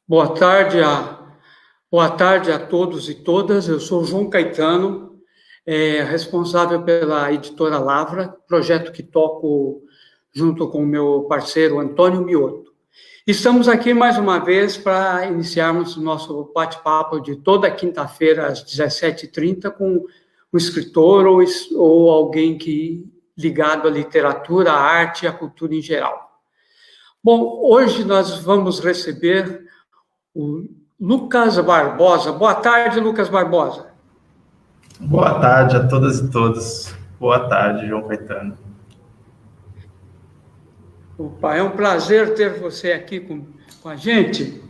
Boa tarde a todos e todas. Eu sou João Caetano, responsável pela editora Lavra, projeto que toco junto com o meu parceiro Antônio Mioto. Estamos aqui mais uma vez para iniciarmos o nosso bate-papo de toda quinta-feira às 17h30 com um escritor ou alguém ligado à literatura, à arte e à cultura em geral. Bom, hoje nós vamos receber o Lucas Barbosa. Boa tarde, Lucas Barbosa. Boa tarde a todas e todos. Boa tarde, João Caetano. Opa, é um prazer ter você aqui com a gente.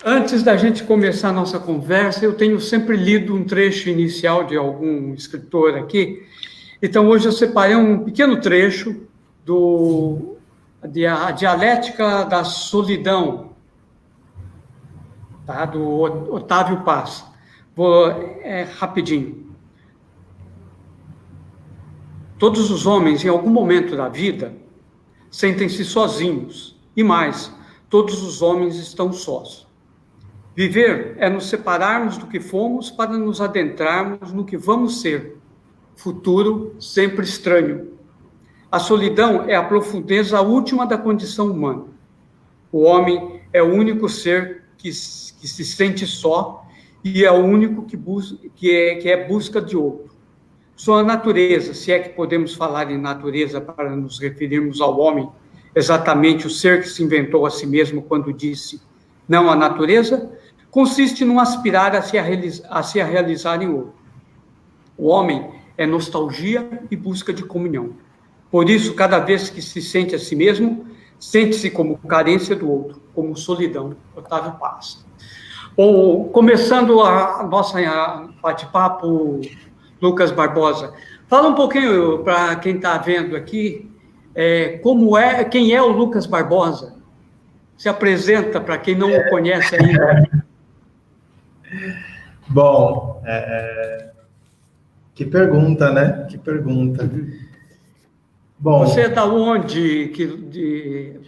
Antes da gente começar a nossa conversa, eu tenho sempre lido um trecho inicial de algum escritor aqui. Então, hoje eu separei um pequeno trecho A Dialética da Solidão, tá? Do Otávio Paz. Rapidinho. Todos os homens, em algum momento da vida, sentem-se sozinhos. E mais, todos os homens estão sós. Viver é nos separarmos do que fomos para nos adentrarmos no que vamos ser. Futuro sempre estranho. A solidão é a profundeza última da condição humana. O homem é o único ser que se sente só e é o único que é busca de outro. Sua natureza, se é que podemos falar em natureza para nos referirmos ao homem, exatamente o ser que se inventou a si mesmo quando disse não à natureza, consiste num aspirar a se realizar em outro. O homem é nostalgia e busca de comunhão. Por isso, cada vez que se sente a si mesmo, sente-se como carência do outro, como solidão. Otávio Paz. Bom, começando a nossa bate-papo, Lucas Barbosa, fala um pouquinho para quem está vendo aqui, quem é o Lucas Barbosa? Se apresenta para quem não o conhece ainda. Bom, que pergunta, né? Que pergunta. Bom, você é da onde? Que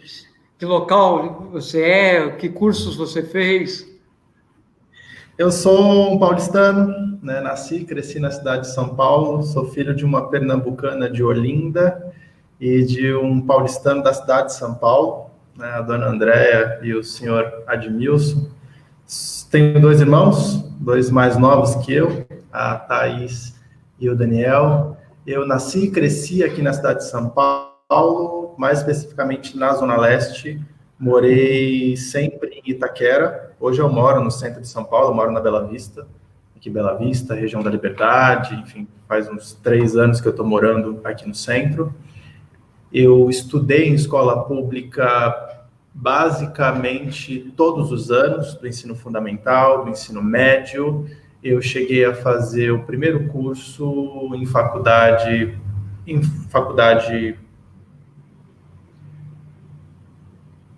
local você é? Que cursos você fez? Eu sou um paulistano, né? Nasci e cresci na cidade de São Paulo. Sou filho de uma pernambucana de Olinda e de um paulistano da cidade de São Paulo, né? A dona Andréia e o senhor Admilson. Tenho dois irmãos, dois mais novos que eu, a Thaís e o Daniel. Eu nasci e cresci aqui na cidade de São Paulo, mais especificamente na Zona Leste. Morei sempre em Itaquera. Hoje eu moro no centro de São Paulo, moro na Bela Vista, aqui Bela Vista, região da Liberdade. Enfim, faz uns 3 anos que eu estou morando aqui no centro. Eu estudei em escola pública basicamente todos os anos, do ensino fundamental, do ensino médio. Eu cheguei a fazer o primeiro curso em faculdade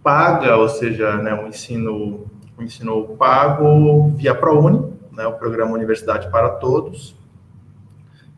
paga, ou seja, né, um ensino pago via ProUni, né, o programa Universidade para Todos,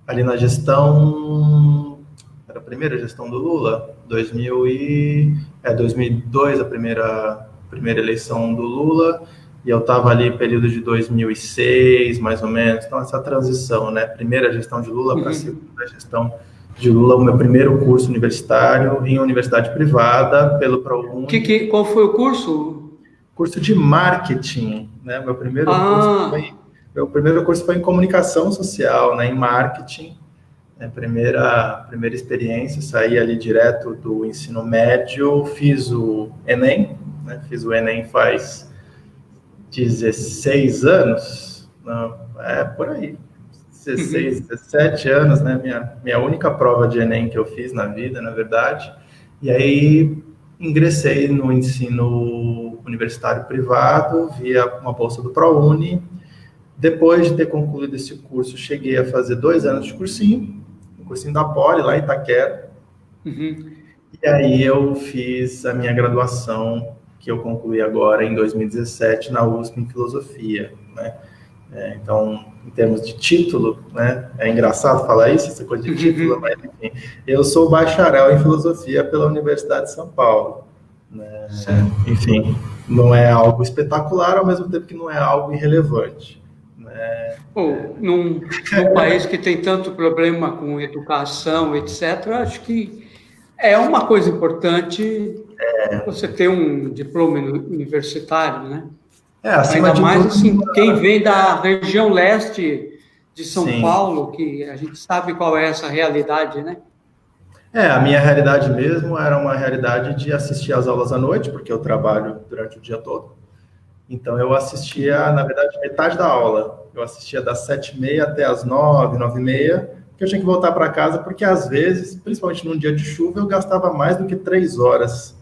ali na gestão, era a primeira gestão do Lula, 2002, a primeira eleição do Lula. E eu estava ali período de 2006, mais ou menos. Então, essa transição, né? Primeira gestão de Lula para a segunda gestão de Lula, o meu primeiro curso universitário em universidade privada, pelo ProUni. Qual foi o curso? Curso de marketing, né? Meu primeiro curso foi em comunicação social, né? Em marketing. Primeira experiência, saí ali direto do ensino médio, fiz o Enem, né? Fiz o Enem faz 16 anos, não, por aí, 16, 17 anos, né, minha única prova de Enem que eu fiz na vida, na verdade, e aí ingressei no ensino universitário privado, via uma bolsa do ProUni. Depois de ter concluído esse curso, cheguei a fazer 2 anos de cursinho, um cursinho da Poli, lá em Itaquera, e aí eu fiz a minha graduação, que eu concluí agora em 2017 na USP em filosofia, né? Então, em termos de título, né? É engraçado falar isso, essa coisa de título, mas enfim, eu sou bacharel em filosofia pela Universidade de São Paulo, né? Enfim, não é algo espetacular, ao mesmo tempo que não é algo irrelevante, né? Num país que tem tanto problema com educação, etc., acho que é uma coisa importante você ter um diploma universitário, né? Acima Ainda de mais, tudo, assim, quem vem da região leste de São sim. Paulo, que a gente sabe qual é essa realidade, né? A minha realidade mesmo era uma realidade de assistir às aulas à noite, porque eu trabalho durante o dia todo. Então, eu assistia, na verdade, metade da aula. Eu assistia das 7h30 até as 9h, 9h30, porque eu tinha que voltar para casa, porque às vezes, principalmente num dia de chuva, eu gastava mais do que 3 horas,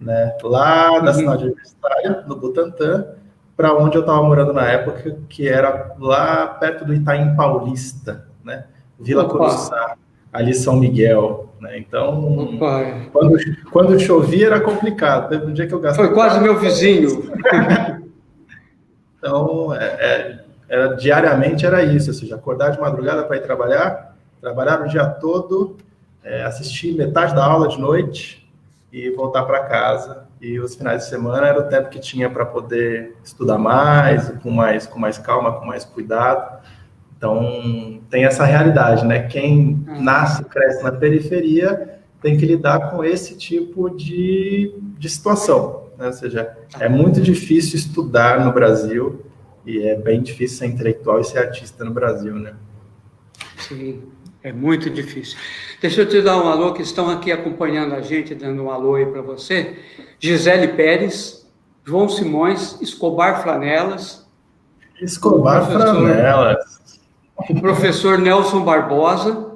né? Lá na cidade universitária, no Butantã, para onde eu estava morando na época, que era lá perto do Itaim Paulista, né? Vila Curuçá, ali São Miguel, né? Então, quando chovia era complicado. Teve um dia que eu gastei... Foi quase meu vizinho. Então, diariamente era isso, ou seja, acordar de madrugada para ir trabalhar o dia todo, assistir metade da aula de noite e voltar para casa. E os finais de semana era o tempo que tinha para poder estudar mais, com mais calma, com mais cuidado. Então, tem essa realidade, né? Quem nasce, cresce na periferia, tem que lidar com esse tipo de situação, né? Ou seja, é muito difícil estudar no Brasil e é bem difícil ser intelectual e ser artista no Brasil, né? Sim, é muito difícil. Deixa eu te dar um alô, que estão aqui acompanhando a gente, dando um alô aí para você. Gisele Pérez, João Simões, Escobar Flanelas. O professor Nelson Barbosa,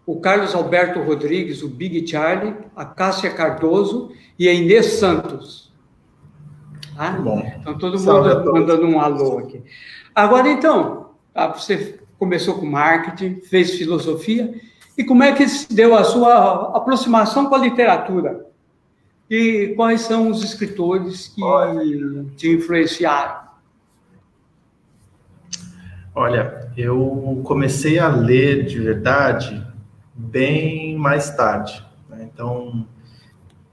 o Carlos Alberto Rodrigues, o Big Charlie, a Cássia Cardoso e a Inês Santos. Tá? Então, todo mundo mandando um alô aqui. Agora, então, você começou com marketing, fez filosofia, e como é que se deu a sua aproximação com a literatura? E quais são os escritores que te influenciaram? Olha, eu comecei a ler de verdade bem mais tarde, né? Então,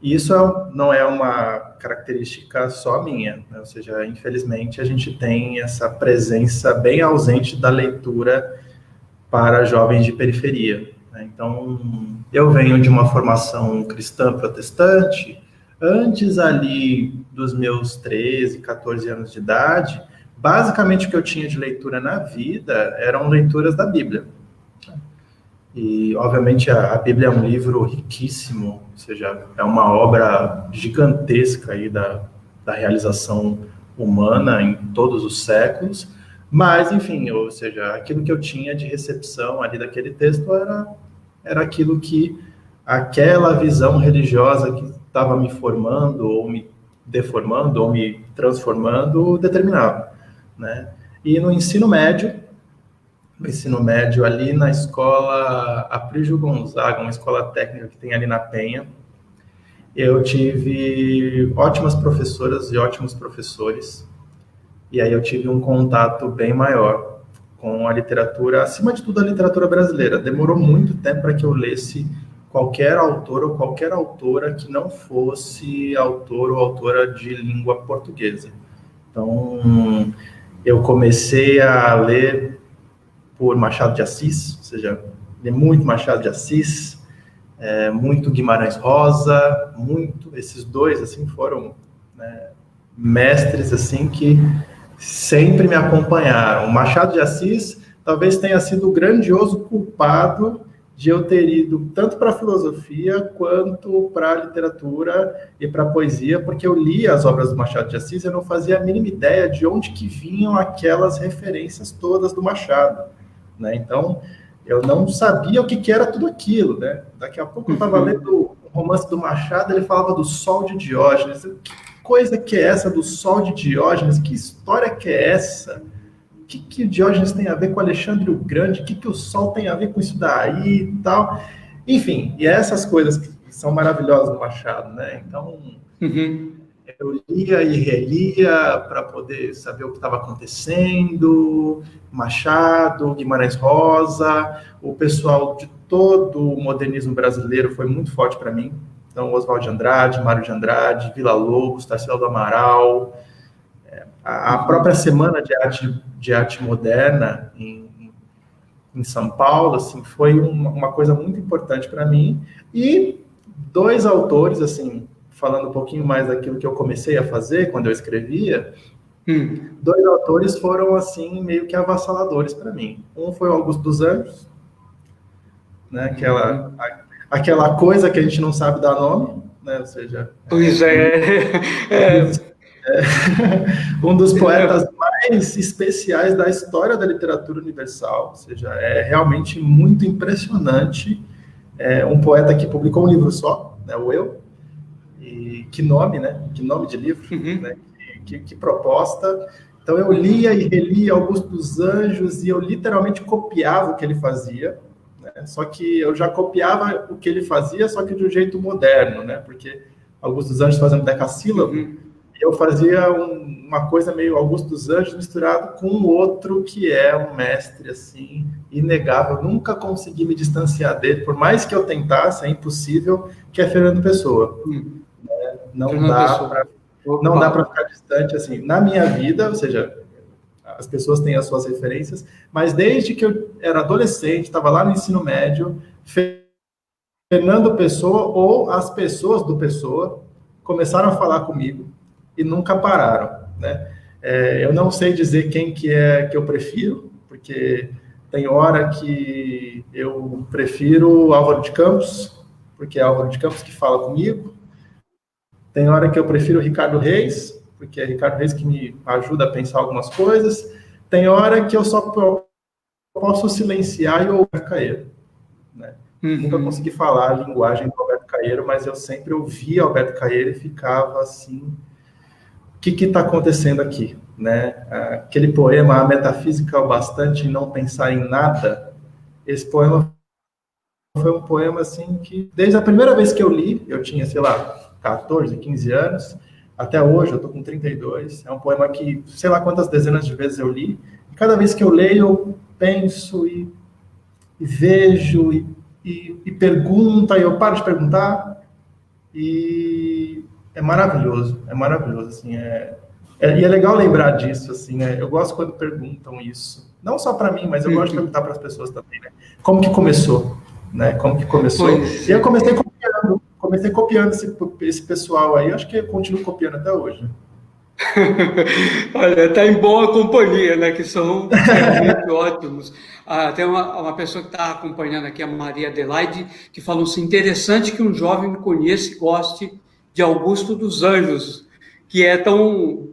isso não é uma característica só minha, né? Ou seja, infelizmente a gente tem essa presença bem ausente da leitura para jovens de periferia, né? Então, eu venho de uma formação cristã protestante. Antes ali dos meus 13, 14 anos de idade, basicamente o que eu tinha de leitura na vida eram leituras da Bíblia. E, obviamente, a Bíblia é um livro riquíssimo, ou seja, é uma obra gigantesca aí da realização humana em todos os séculos, mas, enfim, ou seja, aquilo que eu tinha de recepção ali daquele texto era aquilo que aquela visão religiosa que estava me formando, ou me deformando, ou me transformando, determinava, né? E no ensino médio ali na escola Aprígio Gonzaga, uma escola técnica que tem ali na Penha, eu tive ótimas professoras e ótimos professores, e aí eu tive um contato bem maior com a literatura, acima de tudo a literatura brasileira. Demorou muito tempo para que eu lesse qualquer autor ou qualquer autora que não fosse autor ou autora de língua portuguesa. Então, eu comecei a ler por Machado de Assis, ou seja, li muito Machado de Assis, muito Guimarães Rosa, esses dois, assim, foram, né, mestres, assim, que sempre me acompanharam. O Machado de Assis talvez tenha sido o grandioso culpado de eu ter ido tanto para a filosofia quanto para a literatura e para a poesia, porque eu li as obras do Machado de Assis e eu não fazia a mínima ideia de onde que vinham aquelas referências todas do Machado, né? Então, eu não sabia o que era tudo aquilo, né? Daqui a pouco eu estava lendo o romance do Machado, ele falava do Sol de Diógenes. Que coisa que é essa do Sol de Diógenes? Que história que é essa? O que o Diógenes tem a ver com Alexandre o Grande? O que o Sol tem a ver com isso daí e tal? Enfim, e essas coisas que são maravilhosas do Machado, né? Então, eu lia e relia para poder saber o que estava acontecendo. Machado, Guimarães Rosa, o pessoal de todo o modernismo brasileiro foi muito forte para mim. Então, Oswald de Andrade, Mário de Andrade, Villa-Lobos, Tarsila do Amaral, a própria Semana de Arte Moderna em São Paulo, assim, foi uma coisa muito importante para mim. E dois autores, assim, falando um pouquinho mais daquilo que eu comecei a fazer quando eu escrevia, dois autores foram, assim, meio que avassaladores para mim. Um foi o Augusto dos Anjos, né, aquela coisa que a gente não sabe dar nome, né, ou seja... Pois um dos poetas mais especiais da história da literatura universal, ou seja, é realmente muito impressionante. Um poeta que publicou um livro só, né, o Eu, e que nome, né? Que nome de livro, né? Que proposta. Então eu lia e relia Augusto dos Anjos e eu literalmente copiava o que ele fazia, né? Só que eu já copiava o que ele fazia, só que de um jeito moderno, né? Porque Augusto dos Anjos fazendo decassílabo, eu fazia uma coisa meio Augusto dos Anjos misturado com outro que é um mestre, assim, inegável. Eu nunca consegui me distanciar dele, por mais que eu tentasse, é impossível, que é Fernando Pessoa. Não dá para ficar distante, assim. Na minha vida, ou seja, as pessoas têm as suas referências, mas desde que eu era adolescente, estava lá no ensino médio, Fernando Pessoa ou as pessoas do Pessoa começaram a falar comigo e nunca pararam, né? Eu não sei dizer quem que eu prefiro, porque tem hora que eu prefiro Álvaro de Campos, porque é Álvaro de Campos que fala comigo. Tem hora que eu prefiro Ricardo Reis, porque é Ricardo Reis que me ajuda a pensar algumas coisas. Tem hora que eu só posso silenciar e ouvir Alberto Caeiro, né? Nunca consegui falar a linguagem do Alberto Caeiro, mas eu sempre ouvia Alberto Caeiro e ficava assim... O que está acontecendo aqui, né? Aquele poema, A Metafísica é o Bastante e Não Pensar em Nada, esse poema foi um poema, assim, que desde a primeira vez que eu li, eu tinha, sei lá, 14, 15 anos, até hoje, eu estou com 32, é um poema que, sei lá quantas dezenas de vezes eu li, e cada vez que eu leio, eu penso e vejo e pergunto, e eu paro de perguntar, e... é maravilhoso, assim, e é legal lembrar disso, assim, né? Eu gosto quando perguntam isso, não só para mim, mas eu gosto de perguntar para as pessoas também, né? Como que começou, né? Como que começou? E eu comecei copiando esse pessoal aí, acho que eu continuo copiando até hoje. Olha, está em boa companhia, né? Que são realmente ótimos. Tem uma pessoa que está acompanhando aqui, a Maria Adelaide, que falou assim: interessante que um jovem me conheça e goste de Augusto dos Anjos, que é tão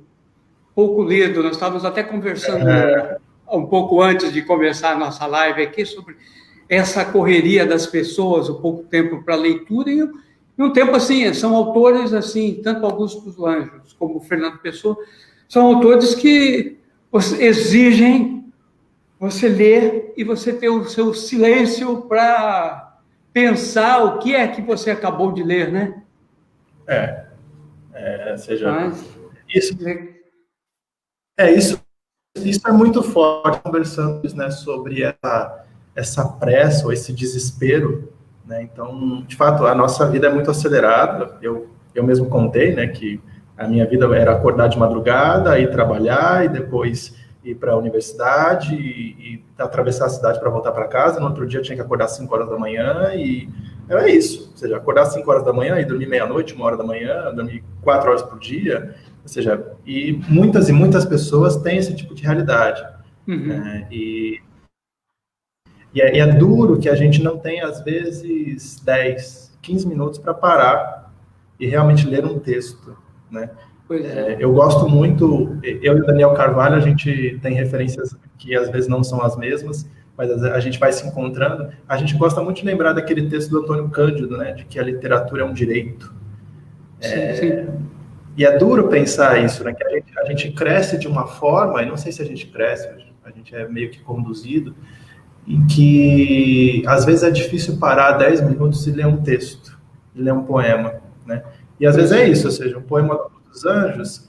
pouco lido. Nós estávamos até conversando um pouco antes de começar a nossa live aqui sobre essa correria das pessoas, o pouco tempo para leitura e um tempo assim. São autores assim, tanto Augusto dos Anjos como Fernando Pessoa, são autores que exigem você ler e você ter o seu silêncio para pensar o que é que você acabou de ler, né? Isso é muito forte, conversando, né, sobre essa pressa ou esse desespero, né? Então, de fato, a nossa vida é muito acelerada. Eu mesmo contei, né, que a minha vida era acordar de madrugada, ir trabalhar e depois ir para a universidade e atravessar a cidade para voltar para casa. No outro dia eu tinha que acordar às 5 horas da manhã e era isso. Ou seja, acordar às 5 horas da manhã e dormir meia-noite, 1 hora da manhã, dormir 4 horas por dia. Ou seja, e muitas pessoas têm esse tipo de realidade. Né? E é duro que a gente não tem, às vezes, 10, 15 minutos para parar e realmente ler um texto, né? Eu gosto muito, eu e o Daniel Carvalho, a gente tem referências que às vezes não são as mesmas, mas a gente vai se encontrando. A gente gosta muito de lembrar daquele texto do Antônio Cândido, né, de que a literatura é um direito. Sim. E é duro pensar isso, né, que a gente cresce de uma forma, e não sei se a gente cresce, a gente é meio que conduzido, em que às vezes é difícil parar 10 minutos e ler um texto, ler um poema, né? E às vezes é isso, ou seja, um poema dos Anjos,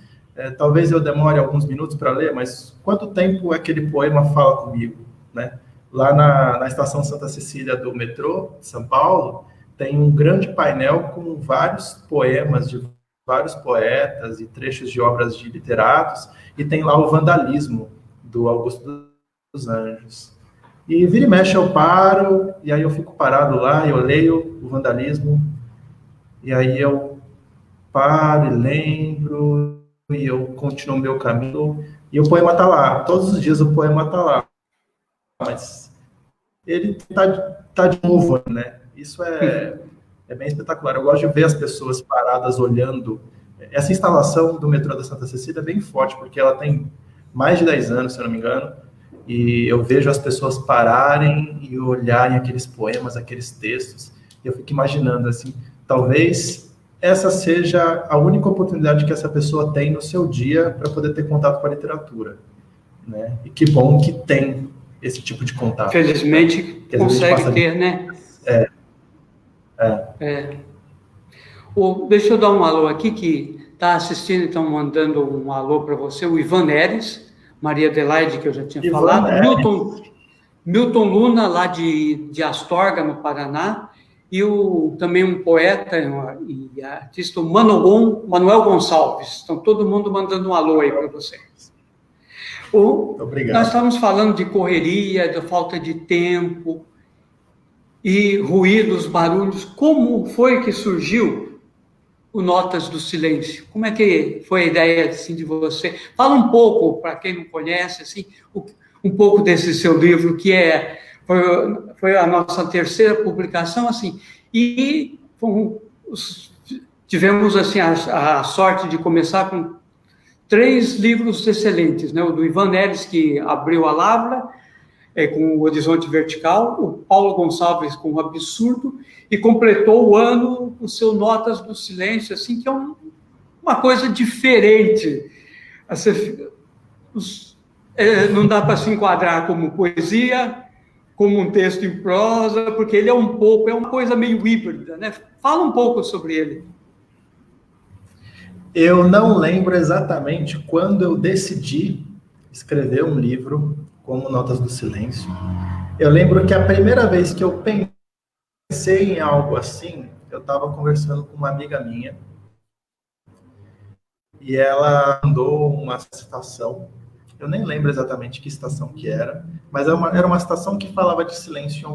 talvez eu demore alguns minutos para ler, mas quanto tempo aquele poema fala comigo, né? Lá na estação Santa Cecília do metrô, São Paulo, tem um grande painel com vários poemas de vários poetas e trechos de obras de literatos, e tem lá o Vandalismo, do Augusto dos Anjos. E vira e mexe eu paro, e aí eu fico parado lá, e eu leio o Vandalismo, e aí eu paro e lembro, e eu continuo o meu caminho, e o poema está lá. Todos os dias o poema está lá. Mas ele tá de novo, né? Isso é bem espetacular. Eu gosto de ver as pessoas paradas olhando. Essa instalação do metrô da Santa Cecília é bem forte, porque ela tem mais de 10 anos, se eu não me engano, e eu vejo as pessoas pararem e olharem aqueles poemas, aqueles textos, e eu fico imaginando, assim, talvez essa seja a única oportunidade que essa pessoa tem no seu dia para poder ter contato com a literatura, né? E que bom que tem esse tipo de contato. Felizmente, né? Consegue ter, né? Deixa eu dar um alô aqui, que está assistindo, então mandando um alô para você, o Ivan Neres, Maria Adelaide, que eu já tinha falado, Milton Luna, lá de Astorga, no Paraná, e também um poeta e artista, o Manuel Gonçalves. Então, todo mundo mandando um alô aí para vocês. Obrigado. Nós estamos falando de correria, da falta de tempo, e ruídos, barulhos. Como foi que surgiu o Notas do Silêncio? Como é que foi a ideia assim, de você? Fala um pouco, para quem não conhece, assim, um pouco desse seu livro, que foi a nossa terceira publicação, assim, e tivemos assim, a sorte de começar com 3 livros excelentes, né? O do Ivan Neres, que abriu a Lavra, com o Horizonte Vertical, o Paulo Gonçalves com o Absurdo, e completou o ano com o seu Notas do Silêncio, assim, que é uma coisa diferente. Não dá para se enquadrar como poesia, como um texto em prosa, porque ele é uma coisa meio híbrida, né? Fala um pouco sobre ele. Eu não lembro exatamente quando eu decidi escrever um livro como Notas do Silêncio. Eu lembro que a primeira vez que eu pensei em algo assim, eu estava conversando com uma amiga minha, e ela mandou uma citação, eu nem lembro exatamente que citação que era, mas era uma citação que falava de silêncio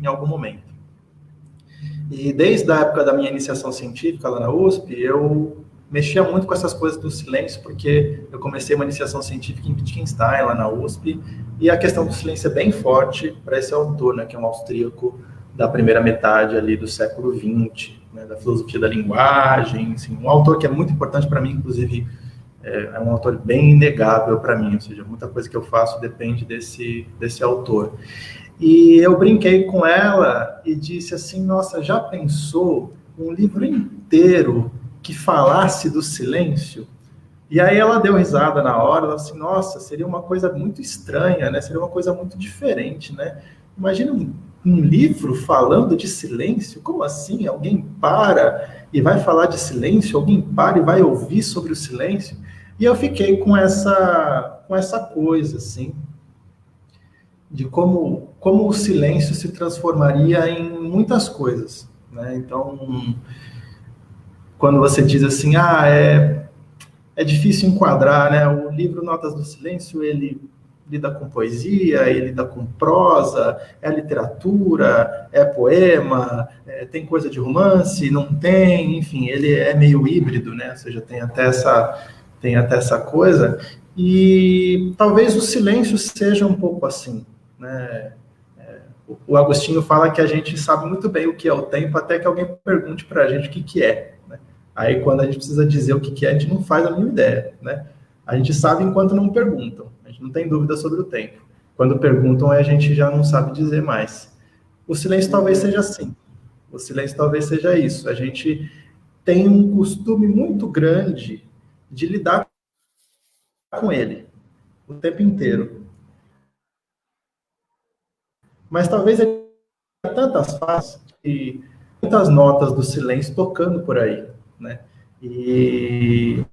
em algum momento. E desde a época da minha iniciação científica lá na USP, eu mexia muito com essas coisas do silêncio, porque eu comecei uma iniciação científica em Wittgenstein, lá na USP, e a questão do silêncio é bem forte para esse autor, né, que é um austríaco da primeira metade ali do século XX, né, da filosofia da linguagem, assim, um autor que é muito importante para mim, inclusive é um autor bem inegável para mim, ou seja, muita coisa que eu faço depende desse autor. E eu brinquei com ela e disse assim, nossa, já pensou um livro inteiro que falasse do silêncio? E aí ela deu risada na hora, ela assim, nossa, seria uma coisa muito estranha, né? Seria uma coisa muito diferente, né? Imagina um livro falando de silêncio, como assim? Alguém para e vai falar de silêncio? Alguém para e vai ouvir sobre o silêncio? E eu fiquei com essa coisa, assim, de como o silêncio se transformaria em muitas coisas, né? Então, quando você diz assim, é difícil enquadrar, né? O livro Notas do Silêncio, ele lida com poesia, ele lida com prosa, é literatura, é poema, tem coisa de romance, não tem, enfim, ele é meio híbrido, né? Ou seja, tem até essa coisa, e talvez o silêncio seja um pouco assim, né? O Agostinho fala que a gente sabe muito bem o que é o tempo, até que alguém pergunte para a gente o que é, né? Aí, quando a gente precisa dizer o que é, a gente não faz a mínima ideia, né? A gente sabe enquanto não perguntam. A gente não tem dúvida sobre o tempo. Quando perguntam, a gente já não sabe dizer mais. O silêncio talvez seja assim. O silêncio talvez seja isso. A gente tem um costume muito grande de lidar com ele o tempo inteiro. Mas talvez ele tenha tantas faces e muitas notas do silêncio tocando por aí, né? E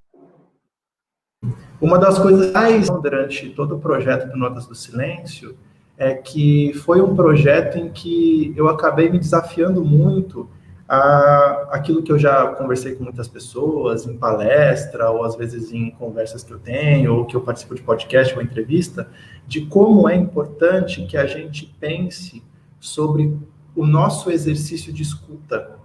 uma das coisas mais durante todo o projeto do Notas do Silêncio é que foi um projeto em que eu acabei me desafiando muito aquilo que eu já conversei com muitas pessoas, em palestra, ou às vezes em conversas que eu tenho, ou que eu participo de podcast ou entrevista, de como é importante que a gente pense sobre o nosso exercício de escuta.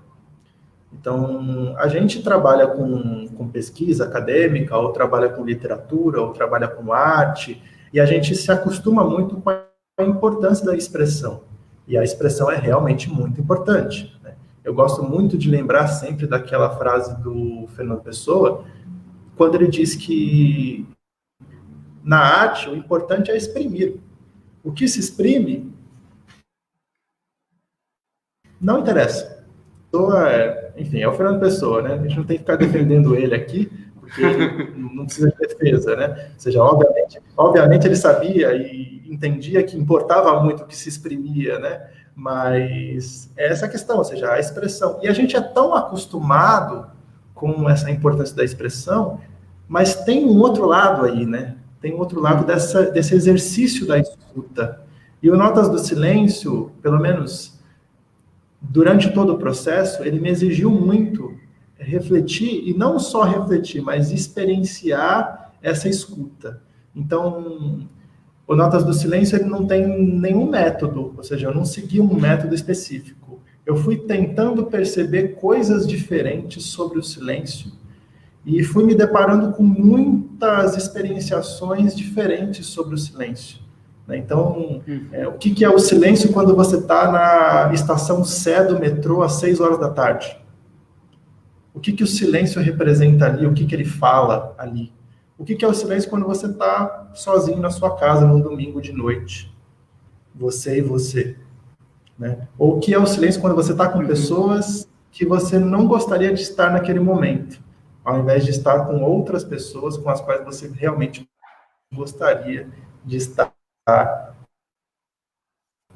Então, a gente trabalha com pesquisa acadêmica, ou trabalha com literatura, ou trabalha com arte, e a gente se acostuma muito com a importância da expressão. E a expressão é realmente muito importante, né? Eu gosto muito de lembrar sempre daquela frase do Fernando Pessoa, quando ele diz que na arte o importante é exprimir. O que se exprime não interessa. Enfim, é o Fernando Pessoa, né? A gente não tem que ficar defendendo ele aqui, porque não precisa de defesa, né? Ou seja, obviamente ele sabia e entendia que importava muito o que se exprimia, né? Mas é essa a questão, ou seja, a expressão. E a gente é tão acostumado com essa importância da expressão, mas tem um outro lado aí, né? Tem um outro lado desse exercício da escuta. E o Notas do Silêncio, pelo menos durante todo o processo, ele me exigiu muito refletir, e não só refletir, mas experienciar essa escuta. Então, o Notas do Silêncio ele não tem nenhum método, ou seja, eu não segui um método específico. Eu fui tentando perceber coisas diferentes sobre o silêncio e fui me deparando com muitas experienciações diferentes sobre o silêncio. Então, o que é o silêncio quando você está na estação Sé do metrô às 6 horas da tarde? O que o silêncio representa ali? O que ele fala ali? O que é o silêncio quando você está sozinho na sua casa num domingo de noite? Você e você. Né? Ou o que é o silêncio quando você está com pessoas que você não gostaria de estar naquele momento, ao invés de estar com outras pessoas com as quais você realmente gostaria de estar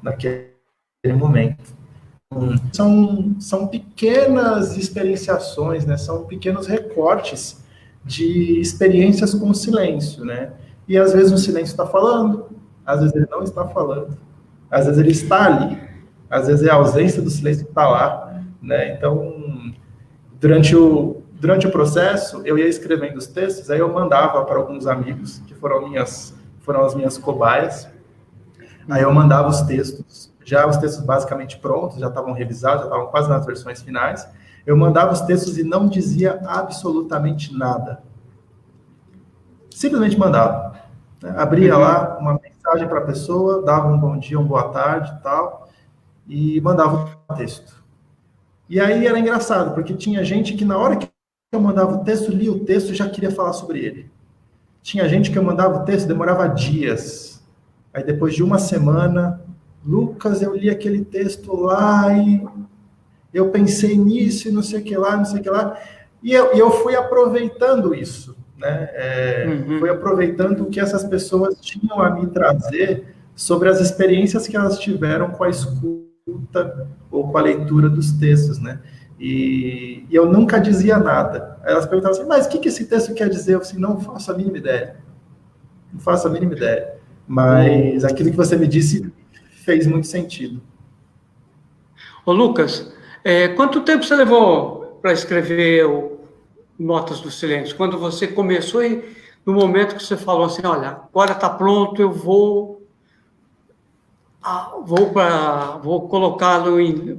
naquele momento. São pequenas experienciações, né? São pequenos recortes de experiências com o silêncio, né? E às vezes o silêncio está falando, às vezes ele não está falando, às vezes ele está ali, às vezes é a ausência do silêncio que está lá, né? Então, durante o processo, eu ia escrevendo os textos, aí eu mandava para alguns amigos, que foram as minhas cobaias, aí eu mandava os textos basicamente prontos, já estavam revisados, já estavam quase nas versões finais. Eu mandava os textos e não dizia absolutamente nada. Simplesmente mandava. Né? Abria lá uma mensagem para a pessoa, dava um bom dia, uma boa tarde e tal, e mandava o texto. E aí era engraçado, porque tinha gente que na hora que eu mandava o texto, lia o texto e já queria falar sobre ele. Tinha gente que eu mandava o texto, demorava dias. Aí depois de uma semana, Lucas, eu li aquele texto lá e eu pensei nisso e não sei o que lá, não sei o que lá. E eu fui aproveitando isso, né? Fui aproveitando o que essas pessoas tinham a me trazer sobre as experiências que elas tiveram com a escuta ou com a leitura dos textos, né? E eu nunca dizia nada. Elas perguntavam assim, mas o que esse texto quer dizer? Eu assim, não faço a mínima ideia. Não faço a mínima ideia. Mas aquilo que você me disse fez muito sentido. Ô, Lucas, quanto tempo você levou para escrever o Notas do Silêncio? Quando você começou e no momento que você falou assim, olha, agora está pronto, eu vou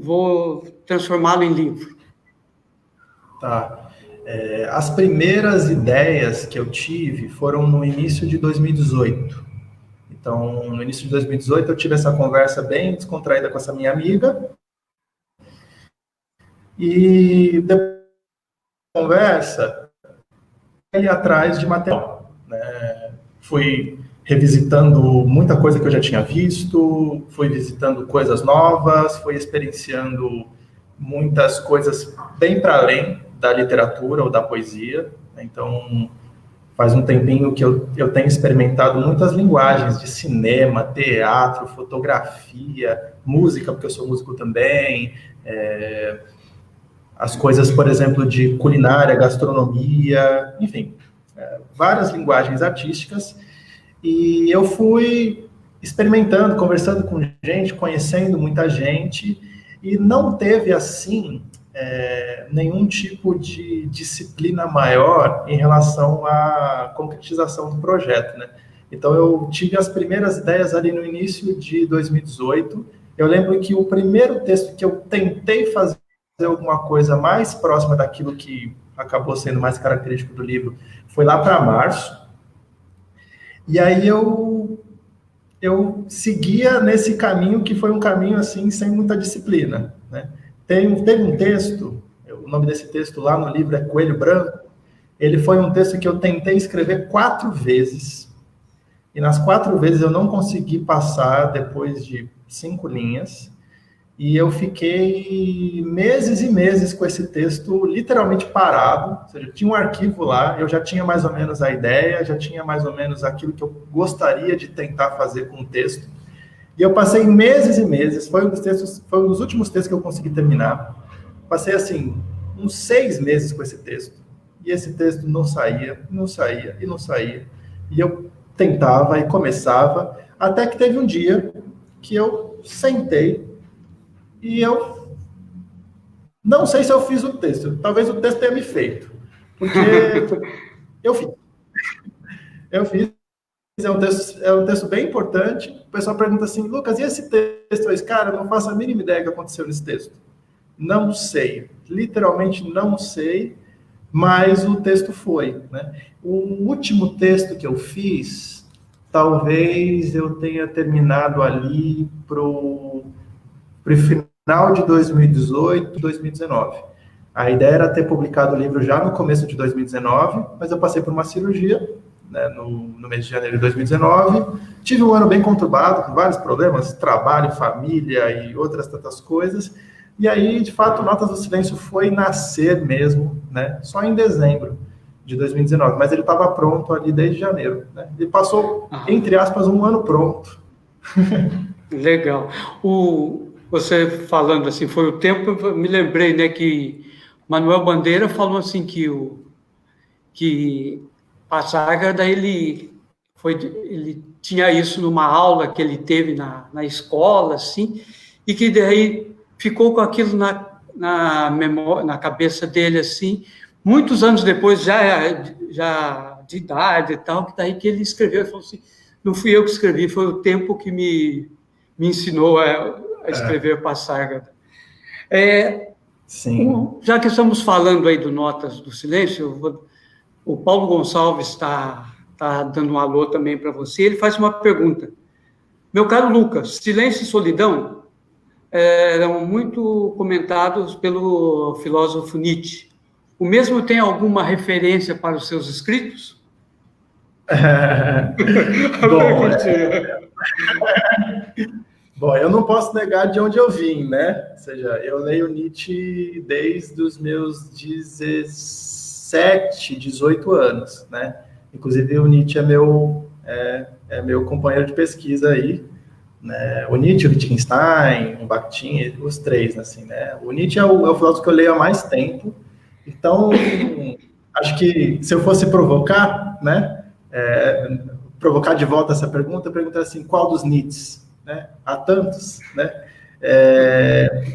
vou transformá-lo em livro. Tá. As primeiras ideias que eu tive foram no início de 2018. Então, no início de 2018, eu tive essa conversa bem descontraída com essa minha amiga. E depois da conversa, eu ia atrás de material. Né? Fui revisitando muita coisa que eu já tinha visto, fui visitando coisas novas, fui experienciando muitas coisas bem para além da literatura ou da poesia. Então, faz um tempinho que eu tenho experimentado muitas linguagens de cinema, teatro, fotografia, música, porque eu sou músico também, as coisas, por exemplo, de culinária, gastronomia, enfim, várias linguagens artísticas, e eu fui experimentando, conversando com gente, conhecendo muita gente, e não teve, assim, nenhum tipo de disciplina maior em relação à concretização do projeto, né? Então, eu tive as primeiras ideias ali no início de 2018. Eu lembro que o primeiro texto que eu tentei fazer alguma coisa mais próxima daquilo que acabou sendo mais característico do livro foi lá para março. E aí eu seguia nesse caminho que foi um caminho assim sem muita disciplina, né? Teve um texto, o nome desse texto lá no livro é Coelho Branco. Ele foi um texto que eu tentei escrever 4 vezes, e nas 4 vezes eu não consegui passar depois de 5 linhas, e eu fiquei meses e meses com esse texto literalmente parado. Ou seja, tinha um arquivo lá, eu já tinha mais ou menos a ideia, já tinha mais ou menos aquilo que eu gostaria de tentar fazer com o texto. E eu passei meses e meses, foi um dos últimos textos que eu consegui terminar. Passei, assim, uns 6 meses com esse texto. E esse texto não saía, não saía e não saía. E eu tentava e começava, até que teve um dia que eu sentei e eu não sei se eu fiz o texto. Talvez o texto tenha me feito. Porque eu fiz. Eu fiz. É um texto bem importante. O pessoal pergunta assim, Lucas, e esse texto? Eu disse, cara, eu não faço a mínima ideia do que aconteceu nesse texto. Não sei. Literalmente não sei, mas o texto foi, né? O último texto que eu fiz, talvez eu tenha terminado ali pro final de 2018, 2019. A ideia era ter publicado o livro já no começo de 2019, mas eu passei por uma cirurgia, né, no mês de janeiro de 2019. Tive um ano bem conturbado, com vários problemas, trabalho, família e outras tantas coisas. E aí, de fato, Notas do Silêncio foi nascer mesmo, né, só em dezembro de 2019. Mas ele estava pronto ali desde janeiro, né? Ele passou, entre aspas, um ano pronto. Legal. Você falando assim, foi o tempo, eu me lembrei, né, que Manuel Bandeira falou assim que Passagarda, ele tinha isso numa aula que ele teve na escola, assim, e que daí ficou com aquilo na memória, na cabeça dele, assim, muitos anos depois, já de idade e tal, que daí que ele escreveu, ele falou assim, não fui eu que escrevi, foi o tempo que me ensinou a escrever Passagarda. Sim. Já que estamos falando aí do Notas do Silêncio, o Paulo Gonçalves está dando um alô também para você. Ele faz uma pergunta. Meu caro Lucas, Silêncio e Solidão eram muito comentados pelo filósofo Nietzsche. O mesmo tem alguma referência para os seus escritos? Bom, eu não posso negar de onde eu vim, né? Ou seja, eu leio Nietzsche desde os meus 17, 18 anos, né? Inclusive, o Nietzsche é meu companheiro de pesquisa aí, né? O Nietzsche, o Wittgenstein, o Bakhtin, os 3, assim, né? O Nietzsche é o filósofo que eu leio há mais tempo. Então, acho que se eu fosse provocar, né? Provocar de volta essa pergunta, eu perguntaria assim, qual dos Nietzsches? Né? Há tantos, né?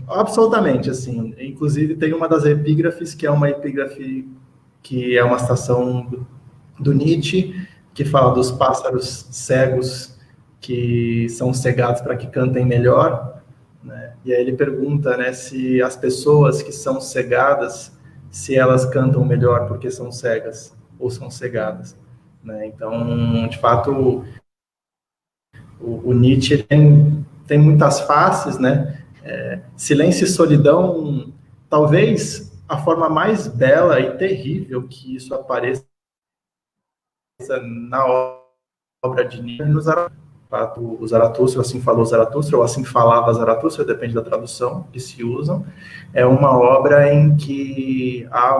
Absolutamente, assim. Inclusive, tem uma das epígrafes, que é uma epígrafe que é uma citação do Nietzsche, que fala dos pássaros cegos que são cegados para que cantem melhor, né? E aí ele pergunta, né, se as pessoas que são cegadas, se elas cantam melhor porque são cegas ou são cegadas, né? Então, de fato, o Nietzsche tem muitas faces, né? Silêncio e solidão, talvez a forma mais bela e terrível que isso apareça na obra de Nietzsche no Zaratustra. O Zaratustra, assim falou Zaratustra, ou assim falava Zaratustra, depende da tradução que se usam. É uma obra em que há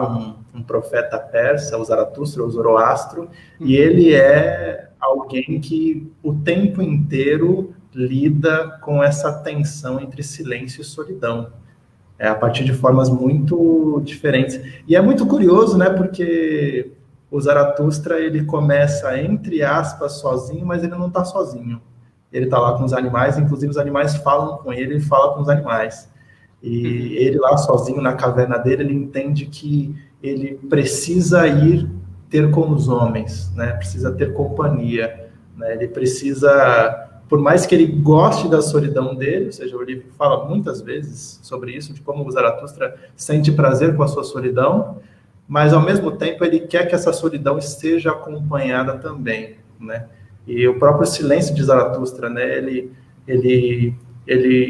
um profeta persa, o Zaratustra, o Zoroastro, e ele é alguém que o tempo inteiro lida com essa tensão entre silêncio e solidão, a partir de formas muito diferentes. E é muito curioso, né, porque o Zaratustra, ele começa, entre aspas, sozinho, mas ele não está sozinho. Ele está lá com os animais, inclusive os animais falam com ele, ele fala com os animais. E ele lá sozinho na caverna dele, ele entende que ele precisa ir ter com os homens, né? Precisa ter companhia, né? Ele precisa, por mais que ele goste da solidão dele, ou seja, o livro fala muitas vezes sobre isso, de como o Zaratustra sente prazer com a sua solidão, mas ao mesmo tempo ele quer que essa solidão esteja acompanhada também, né? E o próprio silêncio de Zaratustra, né? Ele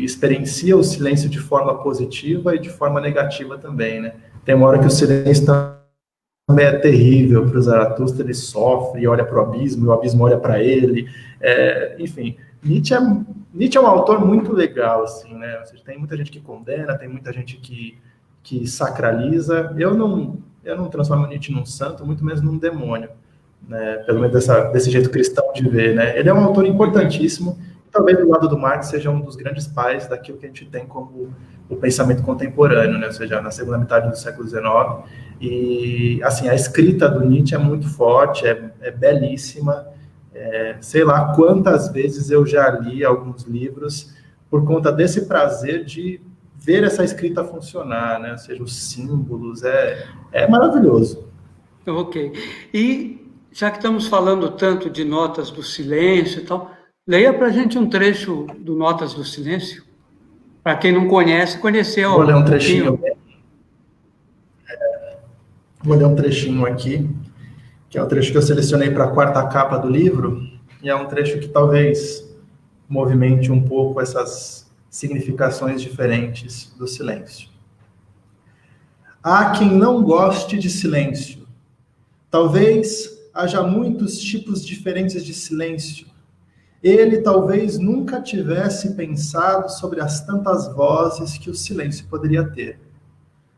experiencia o silêncio de forma positiva e de forma negativa também, né? Tem uma hora que o silêncio também é terrível para o Zaratustra, ele sofre, olha para o abismo, e o abismo olha para ele. Enfim, Nietzsche é um autor muito legal, assim, né? Ou seja, tem muita gente que condena, tem muita gente que sacraliza. Eu não transformo Nietzsche num santo, muito menos num demônio, né? Pelo menos desse jeito cristão de ver, né? Ele é um autor importantíssimo. Talvez do lado do Marx seja um dos grandes pais daquilo que a gente tem como o pensamento contemporâneo, né? Ou seja, na segunda metade do século XIX. E, assim, a escrita do Nietzsche é muito forte, é belíssima. Sei lá quantas vezes eu já li alguns livros por conta desse prazer de ver essa escrita funcionar, né? Ou seja, os símbolos, é maravilhoso. Ok. E, já que estamos falando tanto de Notas do Silêncio e tal, leia para a gente um trecho do Notas do Silêncio. Para quem não conhece, conheceu. Vou ler um trechinho. Vou ler um trechinho aqui, que é o trecho que eu selecionei para a quarta capa do livro, e é um trecho que talvez movimente um pouco essas significações diferentes do silêncio. Há quem não goste de silêncio. Talvez haja muitos tipos diferentes de silêncio. Ele talvez nunca tivesse pensado sobre as tantas vozes que o silêncio poderia ter.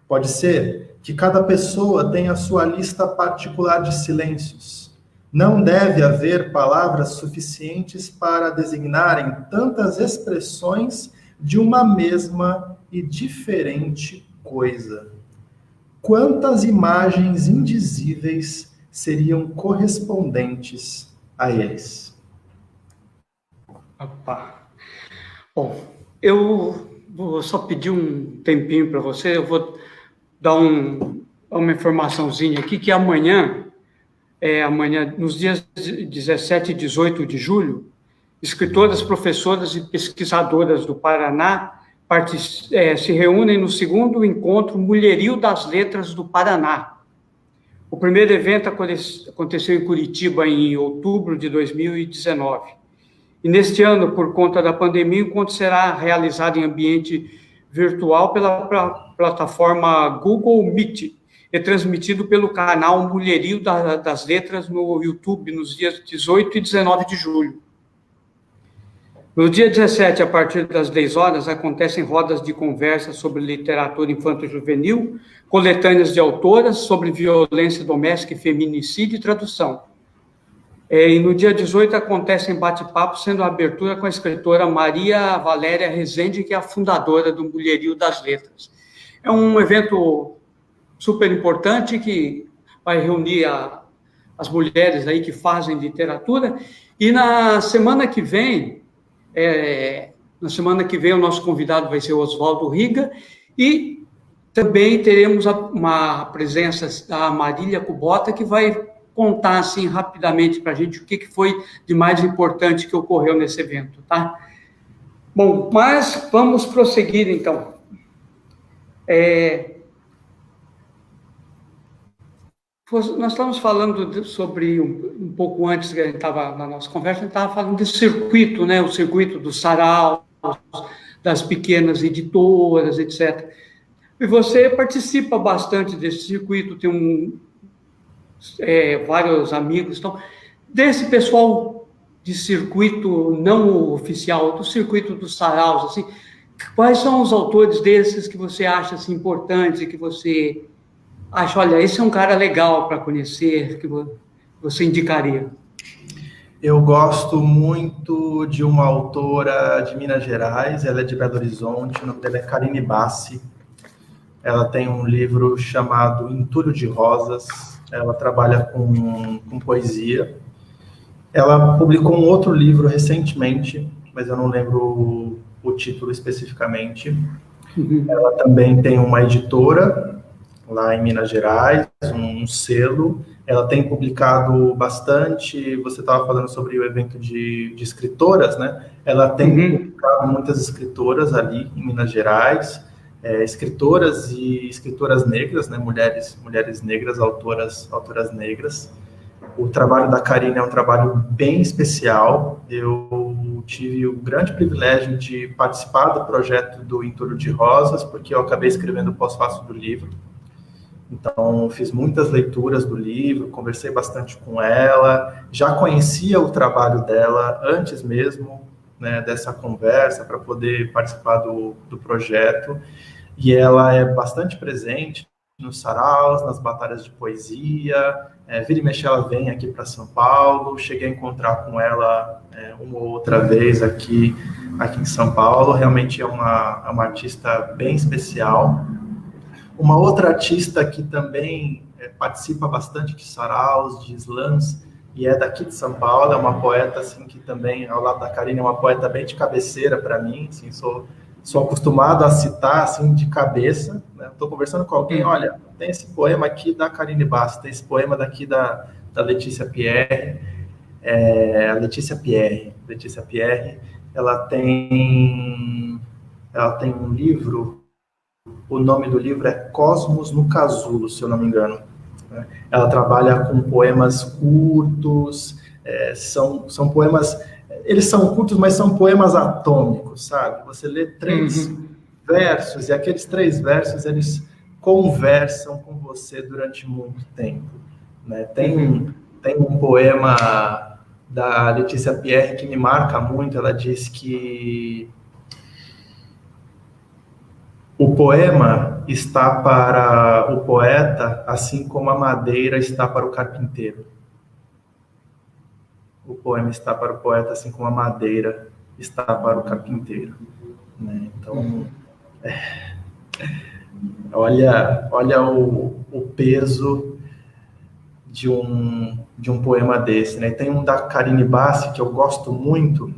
Pode ser que cada pessoa tenha sua lista particular de silêncios. Não deve haver palavras suficientes para designarem tantas expressões de uma mesma e diferente coisa. Quantas imagens indizíveis seriam correspondentes a eles? Opa. Bom, eu vou só pedir um tempinho para você, eu vou dar uma informaçãozinha aqui, que amanhã, nos dias 17 e 18 de julho, escritoras, professoras e pesquisadoras do Paraná se reúnem no segundo encontro Mulherio das Letras do Paraná. O primeiro evento aconteceu em Curitiba em outubro de 2019. E neste ano, por conta da pandemia, o encontro será realizado em ambiente virtual pela plataforma Google Meet e transmitido pelo canal Mulherio das Letras no YouTube, nos dias 18 e 19 de julho. No dia 17, a partir das 10 horas, acontecem rodas de conversa sobre literatura infanto-juvenil, coletâneas de autoras sobre violência doméstica e feminicídio e tradução. E no dia 18 acontecem bate-papos, sendo a abertura com a escritora Maria Valéria Rezende, que é a fundadora do Mulherio das Letras. É um evento super importante que vai reunir as mulheres aí que fazem literatura. E na semana que vem o nosso convidado vai ser o Oswaldo Riga, e também teremos uma presença da Marília Kubota, que vai contar, assim, rapidamente para a gente o que foi de mais importante que ocorreu nesse evento, tá? Bom, mas vamos prosseguir, então. Nós estávamos falando sobre, um pouco antes que a gente estava na nossa conversa, a gente estava falando desse circuito, né? O circuito dos saraus, das pequenas editoras, etc. E você participa bastante desse circuito, tem vários amigos. Então, desse pessoal de circuito não oficial, do circuito dos saraus, assim, quais são os autores desses que você acha assim, importantes e que você acha, olha, esse é um cara legal para conhecer, que você indicaria? Eu gosto muito de uma autora de Minas Gerais, ela é de Belo Horizonte, o nome dela é Karine Bassi. Ela tem um livro chamado Entulho de Rosas. Ela trabalha com poesia. Ela publicou um outro livro recentemente, mas eu não lembro o título especificamente. Ela também tem uma editora lá em Minas Gerais, um selo. Ela tem publicado bastante. Você estava falando sobre o evento de escritoras, né? Ela tem publicado muitas escritoras ali em Minas Gerais, escritoras e escritoras negras, né? Mulheres negras, autoras negras. O trabalho da Karine é um trabalho bem especial. Eu tive o grande privilégio de participar do projeto do Entulho de Rosas, porque eu acabei escrevendo o pós-fácil do livro. Então, fiz muitas leituras do livro, conversei bastante com ela, já conhecia o trabalho dela antes mesmo, né, dessa conversa, para poder participar do projeto. E ela é bastante presente nos saraus, nas batalhas de poesia, vira e mexe ela vem aqui para São Paulo, cheguei a encontrar com ela uma ou outra vez aqui em São Paulo, realmente é uma artista bem especial. Uma outra artista que também participa bastante de saraus, de slams, e é daqui de São Paulo, é uma poeta assim, que também, ao lado da Karine, é uma poeta bem de cabeceira para mim, assim, sou acostumado a citar assim, de cabeça, né? Estou conversando com alguém, olha, tem esse poema aqui da Karine Bastos, tem esse poema daqui da Letícia Pierre, a Letícia Pierre, ela tem um livro. O nome do livro é Cosmos no Casulo, se eu não me engano. Ela trabalha com poemas curtos, são poemas, eles são curtos, mas são poemas atômicos, sabe? Você lê 3 versos, e aqueles 3 versos, eles conversam com você durante muito tempo, né? Tem um poema da Letícia Pierre que me marca muito. Ela diz que o poema está para o poeta, assim como a madeira está para o carpinteiro. O poema está para o poeta, assim como a madeira está para o carpinteiro. Né? Então, olha o peso de um poema desse. Né? Tem um da Karine Bassi, que eu gosto muito.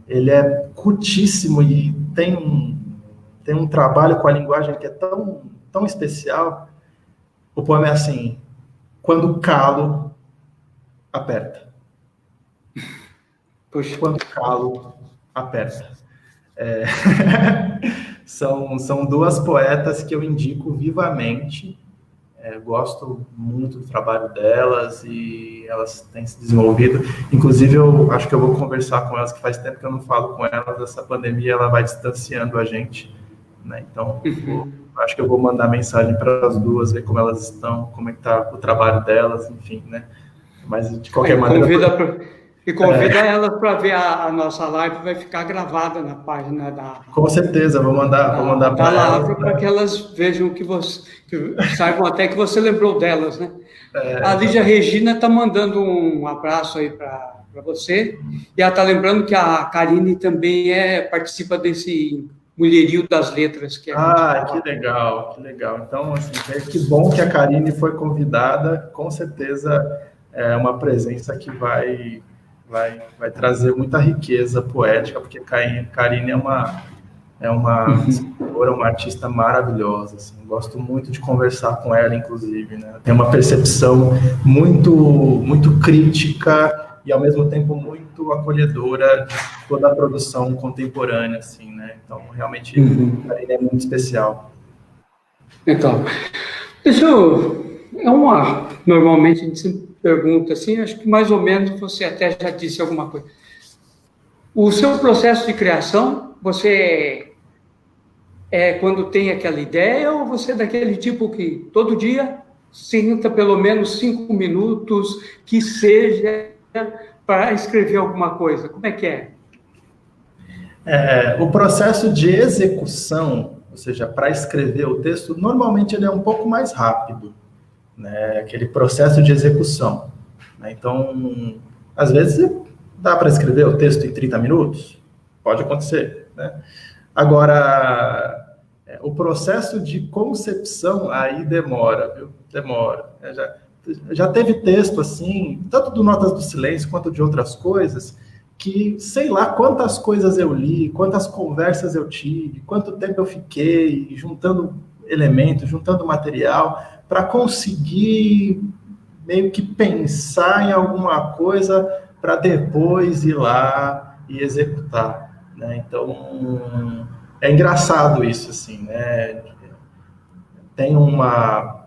Ele é curtíssimo e tem um trabalho com a linguagem que é tão especial. O poema é assim: quando o calo aperta. Puxa. Quando o calo aperta. São 2 poetas que eu indico vivamente. Gosto muito do trabalho delas e elas têm se desenvolvido. Inclusive, eu acho que eu vou conversar com elas, que faz tempo que eu não falo com elas. Essa pandemia ela vai distanciando a gente. Né? Então, acho que eu vou mandar mensagem para as 2, ver como elas estão, como é que está o trabalho delas, enfim, né? Mas, de qualquer maneira... Convida elas para ver a nossa live, vai ficar gravada na página da... Com certeza, vou mandar para elas. Para que elas vejam que saibam até que você lembrou delas, né? A Lígia Regina está mandando um abraço aí para você, e ela está lembrando que a Karine também participa desse... Mulherio das Letras. Que legal. Então, assim, que bom que a Karine foi convidada. Com certeza é uma presença que vai trazer muita riqueza poética, porque Karine é uma escritora, uma artista maravilhosa. Assim, gosto muito de conversar com ela, inclusive. Né? Tem uma percepção muito crítica e, ao mesmo tempo, muito acolhedora de toda a produção contemporânea, assim, né? Então, realmente, a Karine é muito especial. Então, normalmente a gente se pergunta assim, acho que mais ou menos você até já disse alguma coisa. O seu processo de criação, você quando tem aquela ideia, ou você é daquele tipo que todo dia senta pelo menos 5 minutos, que seja para escrever alguma coisa? Como é que é? O processo de execução, ou seja, para escrever o texto, normalmente ele é um pouco mais rápido, né? Aquele processo de execução. Né? Então, às vezes, dá para escrever o texto em 30 minutos? Pode acontecer. Né? Agora, o processo de concepção aí demora, viu? Demora. Já teve texto, assim, tanto do Notas do Silêncio quanto de outras coisas, que sei lá quantas coisas eu li, quantas conversas eu tive, quanto tempo eu fiquei juntando elementos, juntando material, para conseguir meio que pensar em alguma coisa para depois ir lá e executar, né? Então, é engraçado isso, assim, né? Tem uma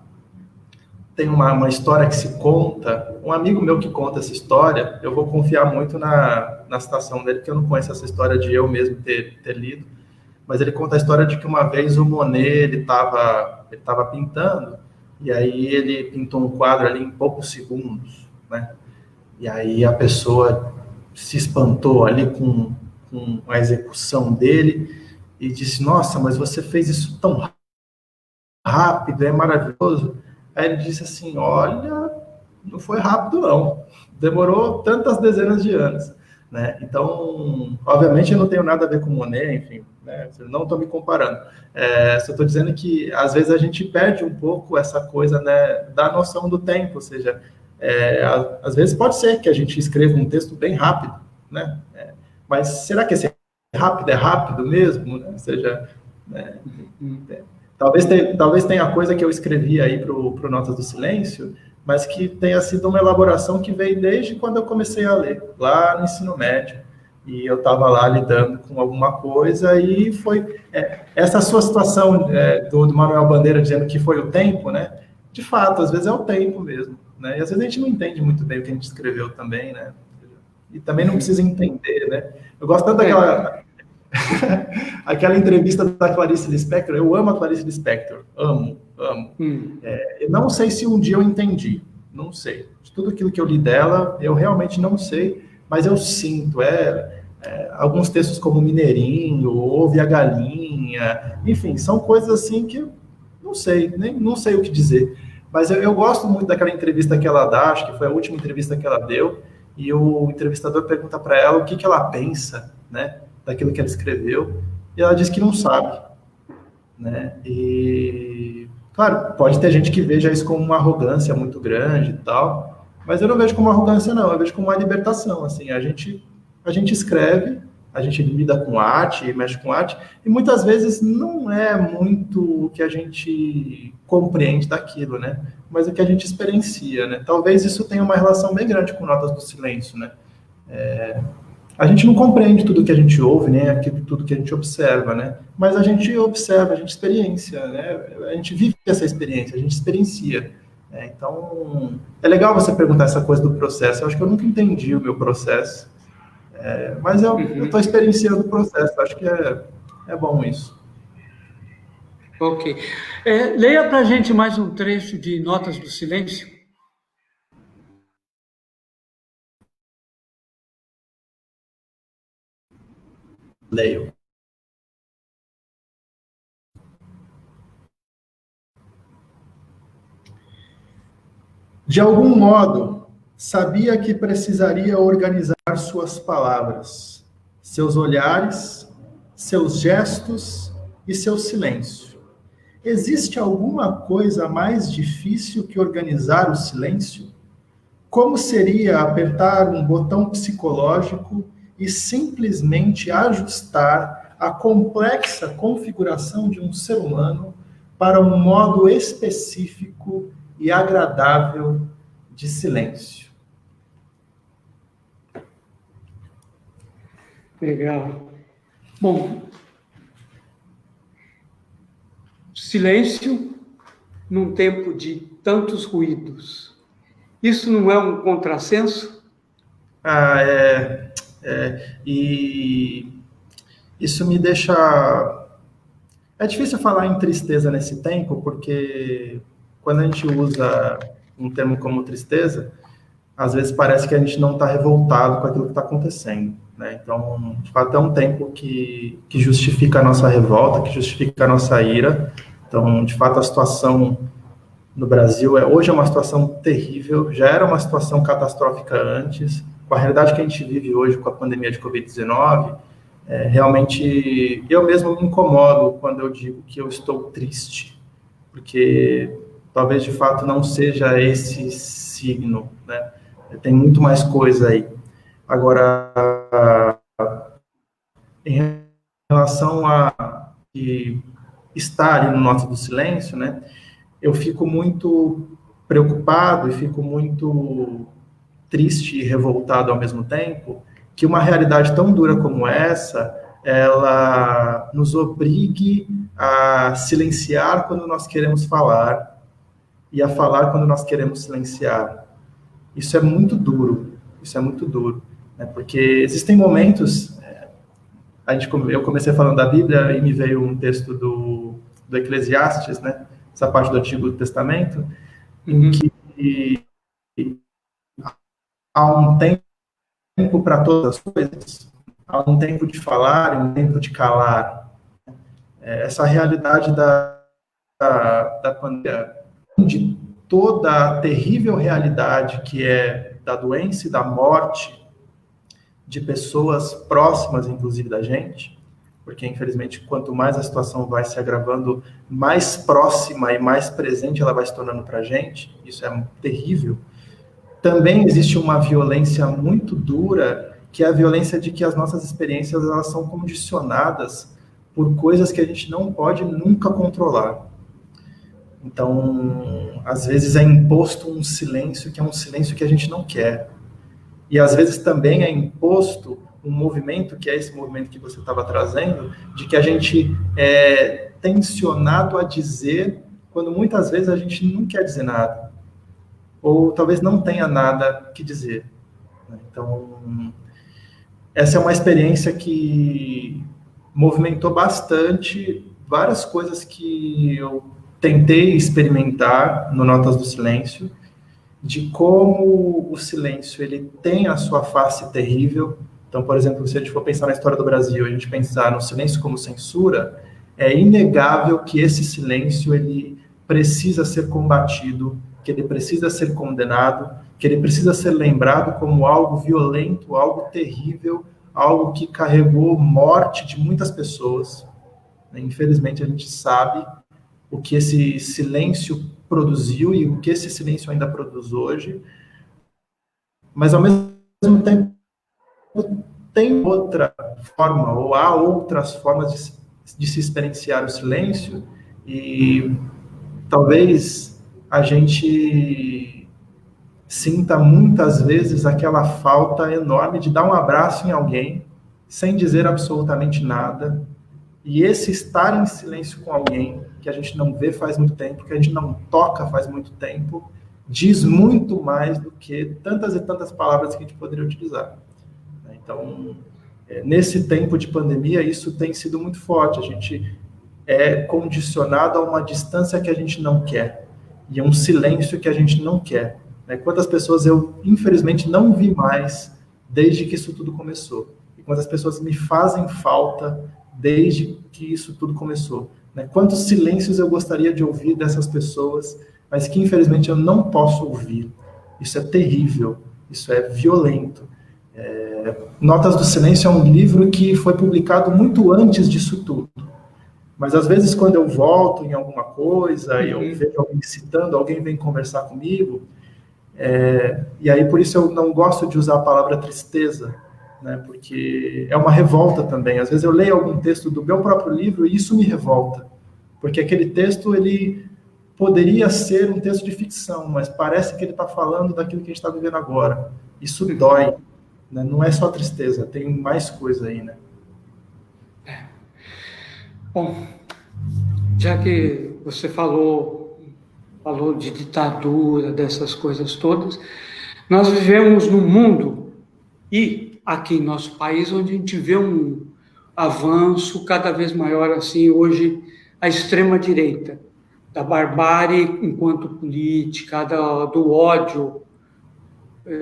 história que se conta, um amigo meu que conta essa história, eu vou confiar muito na citação dele, porque eu não conheço essa história de eu mesmo ter lido, mas ele conta a história de que uma vez o Monet, ele tava pintando, e aí ele pintou um quadro ali em poucos segundos, né? E aí a pessoa se espantou ali com a execução dele e disse, nossa, mas você fez isso tão rápido, é maravilhoso. Aí ele disse assim, olha, não foi rápido não, demorou tantas dezenas de anos, né? Então, obviamente eu não tenho nada a ver com Monet, enfim, né? Não estou me comparando, só estou dizendo que às vezes a gente perde um pouco essa coisa, né, da noção do tempo, ou seja, às vezes pode ser que a gente escreva um texto bem rápido, né? Mas será que esse rápido é rápido mesmo, né? Ou seja, né? Talvez tenha coisa que eu escrevi aí para o Notas do Silêncio, mas que tenha sido uma elaboração que veio desde quando eu comecei a ler, lá no ensino médio. E eu estava lá lidando com alguma coisa e foi... essa sua situação do Manuel Bandeira dizendo que foi o tempo, né? De fato, às vezes é o tempo mesmo, né? E às vezes a gente não entende muito bem o que a gente escreveu também, né? E também não precisa entender, né? Eu gosto tanto daquela... aquela entrevista da Clarice Lispector, eu amo a Clarice Lispector, amo. Eu não sei se um dia eu entendi, não sei. De tudo aquilo que eu li dela, eu realmente não sei, mas eu sinto, alguns textos como Mineirinho, Ouve a Galinha, enfim, são coisas assim que eu não sei, não sei o que dizer. Mas eu gosto muito daquela entrevista que ela dá, acho que foi a última entrevista que ela deu, e o entrevistador pergunta para ela o que ela pensa, né, daquilo que ela escreveu, e ela diz que não sabe, né? E, claro, pode ter gente que veja isso como uma arrogância muito grande e tal, mas eu não vejo como arrogância, não, eu vejo como uma libertação, assim, a gente escreve, a gente lida com arte, mexe com arte, e muitas vezes não é muito o que a gente compreende daquilo, né? Mas o que a gente experiencia, né? Talvez isso tenha uma relação bem grande com Notas do Silêncio, né? A gente não compreende tudo que a gente ouve, nem tudo que a gente observa, né? Mas a gente observa, a gente experiencia, né? A gente vive essa experiência, a gente experiencia. Então, é legal você perguntar essa coisa do processo. Eu acho que eu nunca entendi o meu processo, mas eu estou experienciando o processo. Acho que é bom isso. Ok. Leia para a gente mais um trecho de Notas do Silêncio. Leio. De algum modo, sabia que precisaria organizar suas palavras, seus olhares, seus gestos e seu silêncio. Existe alguma coisa mais difícil que organizar o silêncio? Como seria apertar um botão psicológico e simplesmente ajustar a complexa configuração de um ser humano para um modo específico e agradável de silêncio? Legal. Bom, silêncio num tempo de tantos ruídos. Isso não é um contrassenso? E isso me deixa... É difícil falar em tristeza nesse tempo, porque quando a gente usa um termo como tristeza, às vezes parece que a gente não está revoltado com aquilo que está acontecendo, né? Então, de fato, é um tempo que justifica a nossa revolta, que justifica a nossa ira. Então, de fato, a situação no Brasil hoje é uma situação terrível, já era uma situação catastrófica antes. Com a realidade que a gente vive hoje com a pandemia de Covid-19, realmente eu mesmo me incomodo quando eu digo que eu estou triste, porque talvez de fato não seja esse signo, né? Tem muito mais coisa aí. Agora, em relação a estar ali no Notas do Silêncio, né, eu fico muito preocupado e fico muito triste e revoltado ao mesmo tempo, que uma realidade tão dura como essa, ela nos obrigue a silenciar quando nós queremos falar e a falar quando nós queremos silenciar. Isso é muito duro, né? Porque existem momentos, eu comecei falando da Bíblia e me veio um texto do Eclesiastes, né? Essa parte do Antigo Testamento, em que há um tempo para todas as coisas, há um tempo de falar e um tempo de calar. Essa realidade da pandemia, de toda a terrível realidade que é da doença e da morte de pessoas próximas, inclusive, da gente, porque, infelizmente, quanto mais a situação vai se agravando, mais próxima e mais presente ela vai se tornando para a gente. Isso é terrível. Também existe uma violência muito dura, que é a violência de que as nossas experiências elas são condicionadas por coisas que a gente não pode nunca controlar. Então, às vezes é imposto um silêncio que é um silêncio que a gente não quer. E às vezes também é imposto um movimento, que é esse movimento que você estava trazendo, de que a gente é tensionado a dizer, quando muitas vezes a gente não quer dizer nada. Ou talvez não tenha nada que dizer. Então, essa é uma experiência que movimentou bastante várias coisas que eu tentei experimentar no Notas do Silêncio, de como o silêncio ele tem a sua face terrível. Então, por exemplo, se a gente for pensar na história do Brasil, a gente pensar no silêncio como censura, é inegável que esse silêncio ele precisa ser combatido, que ele precisa ser condenado, que ele precisa ser lembrado como algo violento, algo terrível, algo que carregou morte de muitas pessoas. Infelizmente, a gente sabe o que esse silêncio produziu e o que esse silêncio ainda produz hoje, mas ao mesmo tempo tem outra forma, ou há outras formas de se experienciar o silêncio, e talvez a gente sinta muitas vezes aquela falta enorme de dar um abraço em alguém, sem dizer absolutamente nada, e esse estar em silêncio com alguém que a gente não vê faz muito tempo, que a gente não toca faz muito tempo, diz muito mais do que tantas e tantas palavras que a gente poderia utilizar. Então, nesse tempo de pandemia, isso tem sido muito forte. A gente é condicionado a uma distância que a gente não quer e a um silêncio que a gente não quer. Quantas pessoas eu, infelizmente, não vi mais desde que isso tudo começou. E quantas pessoas me fazem falta desde que isso tudo começou. Quantos silêncios eu gostaria de ouvir dessas pessoas, mas que, infelizmente, eu não posso ouvir. Isso é terrível, isso é violento. Notas do Silêncio é um livro que foi publicado muito antes disso tudo. Mas, às vezes, quando eu volto em alguma coisa, eu vejo alguém citando, alguém vem conversar comigo, e aí, por isso, eu não gosto de usar a palavra tristeza, porque é uma revolta também. Às vezes eu leio algum texto do meu próprio livro e isso me revolta, porque aquele texto ele poderia ser um texto de ficção, mas parece que ele está falando daquilo que a gente está vivendo agora. Isso dói, não é só tristeza, tem mais coisa aí, Bom, já que você falou de ditadura, dessas coisas todas, nós vivemos num mundo e aqui em nosso país, onde a gente vê um avanço cada vez maior, assim, hoje, a extrema-direita, da barbárie enquanto política, do ódio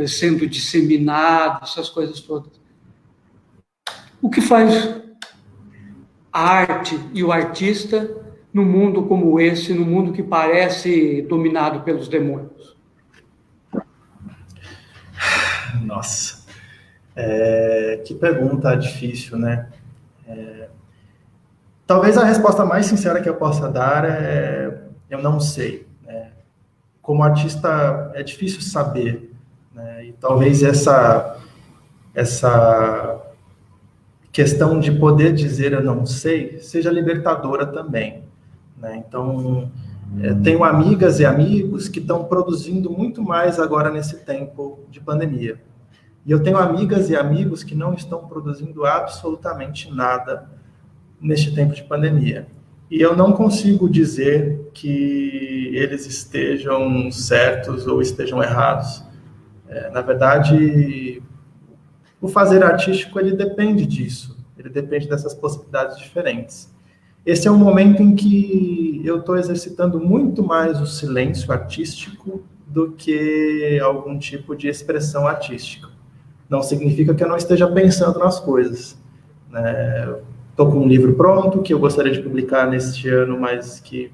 sendo disseminado, essas coisas todas. O que faz a arte e o artista num mundo como esse, num mundo que parece dominado pelos demônios? Nossa. Que pergunta difícil, né? Talvez a resposta mais sincera que eu possa dar é eu não sei. Como artista é difícil saber, e talvez essa essa questão de poder dizer eu não sei seja libertadora também, né? Então, tenho amigas e amigos que estão produzindo muito mais agora nesse tempo de pandemia. E eu tenho amigas e amigos que não estão produzindo absolutamente nada neste tempo de pandemia. E eu não consigo dizer que eles estejam certos ou estejam errados. Na verdade, o fazer artístico, ele depende disso. Ele depende dessas possibilidades diferentes. Esse é um momento em que eu estou exercitando muito mais o silêncio artístico do que algum tipo de expressão artística. Não significa que eu não esteja pensando nas coisas. Estou com um livro pronto, que eu gostaria de publicar neste ano, mas que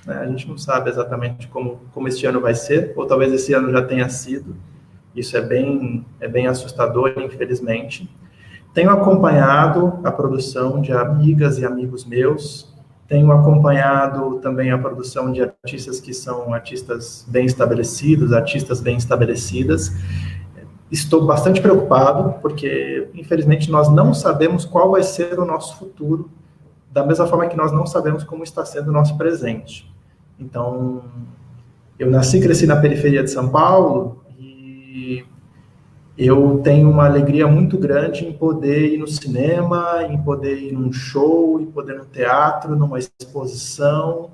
a gente não sabe exatamente como este ano vai ser, ou talvez esse ano já tenha sido. Isso é bem assustador, infelizmente. Tenho acompanhado a produção de amigas e amigos meus, tenho acompanhado também a produção de artistas que são artistas bem estabelecidos, artistas bem estabelecidas. Estou bastante preocupado, porque, infelizmente, nós não sabemos qual vai ser o nosso futuro, da mesma forma que nós não sabemos como está sendo o nosso presente. Então, eu nasci e cresci na periferia de São Paulo, e eu tenho uma alegria muito grande em poder ir no cinema, em poder ir num show, em poder ir no teatro, numa exposição,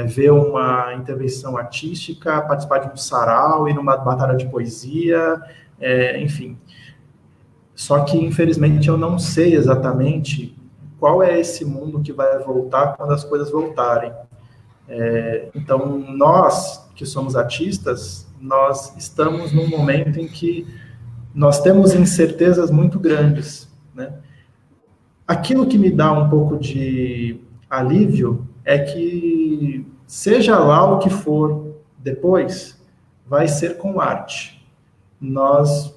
ver uma intervenção artística, participar de um sarau, ir numa batalha de poesia, enfim. Só que, infelizmente, eu não sei exatamente qual é esse mundo que vai voltar quando as coisas voltarem. Então, nós, que somos artistas, nós estamos num momento em que nós temos incertezas muito grandes, né? Aquilo que me dá um pouco de alívio é que, seja lá o que for depois, vai ser com arte. Nós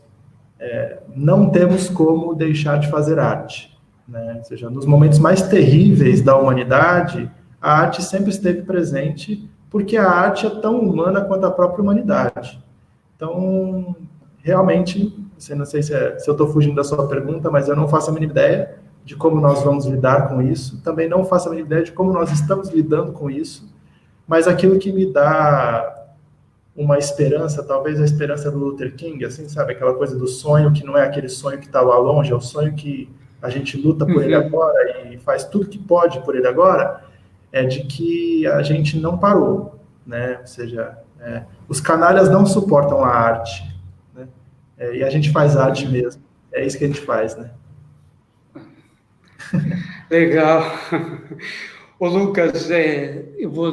não temos como deixar de fazer arte, né? Ou seja, nos momentos mais terríveis da humanidade, a arte sempre esteve presente, porque a arte é tão humana quanto a própria humanidade. Então, realmente, não sei se eu estou fugindo da sua pergunta, mas eu não faço a mínima ideia de como nós vamos lidar com isso. Também não faço a mínima ideia de como nós estamos lidando com isso. Mas aquilo que me dá uma esperança, talvez a esperança do Luther King, assim, sabe? Aquela coisa do sonho que não é aquele sonho que está lá longe, é o sonho que a gente luta por ele agora e faz tudo que pode por ele agora, é de que a gente não parou, né? Ou seja, os canalhas não suportam a arte, né? E a gente faz arte mesmo. É isso que a gente faz, né? Legal. Ô, Lucas,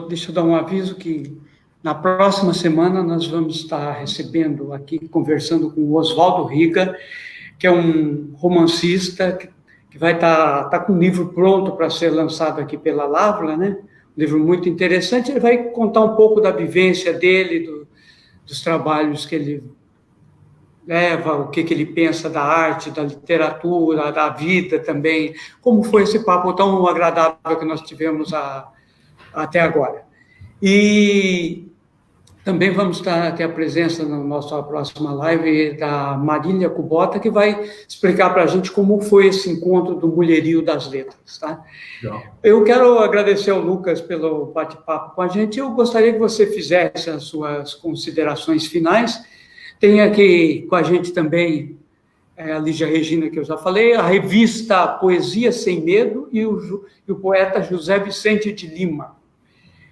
deixa eu dar um aviso que na próxima semana nós vamos estar recebendo aqui, conversando com o Oswaldo Riga, que é um romancista que vai estar com um livro pronto para ser lançado aqui pela Lavra, né? Um livro muito interessante. Ele vai contar um pouco da vivência dele, dos trabalhos que ele leva, o que ele pensa da arte, da literatura, da vida também. Como foi esse papo tão agradável que nós tivemos até agora. E também vamos ter a presença na nossa próxima live da Marília Kubota, que vai explicar para a gente como foi esse encontro do Mulherio das Letras. Tá? Eu quero agradecer ao Lucas pelo bate-papo com a gente. Eu gostaria que você fizesse as suas considerações finais. Tem aqui com a gente também a Lígia Regina, que eu já falei, a revista Poesia Sem Medo e o poeta José Vicente de Lima.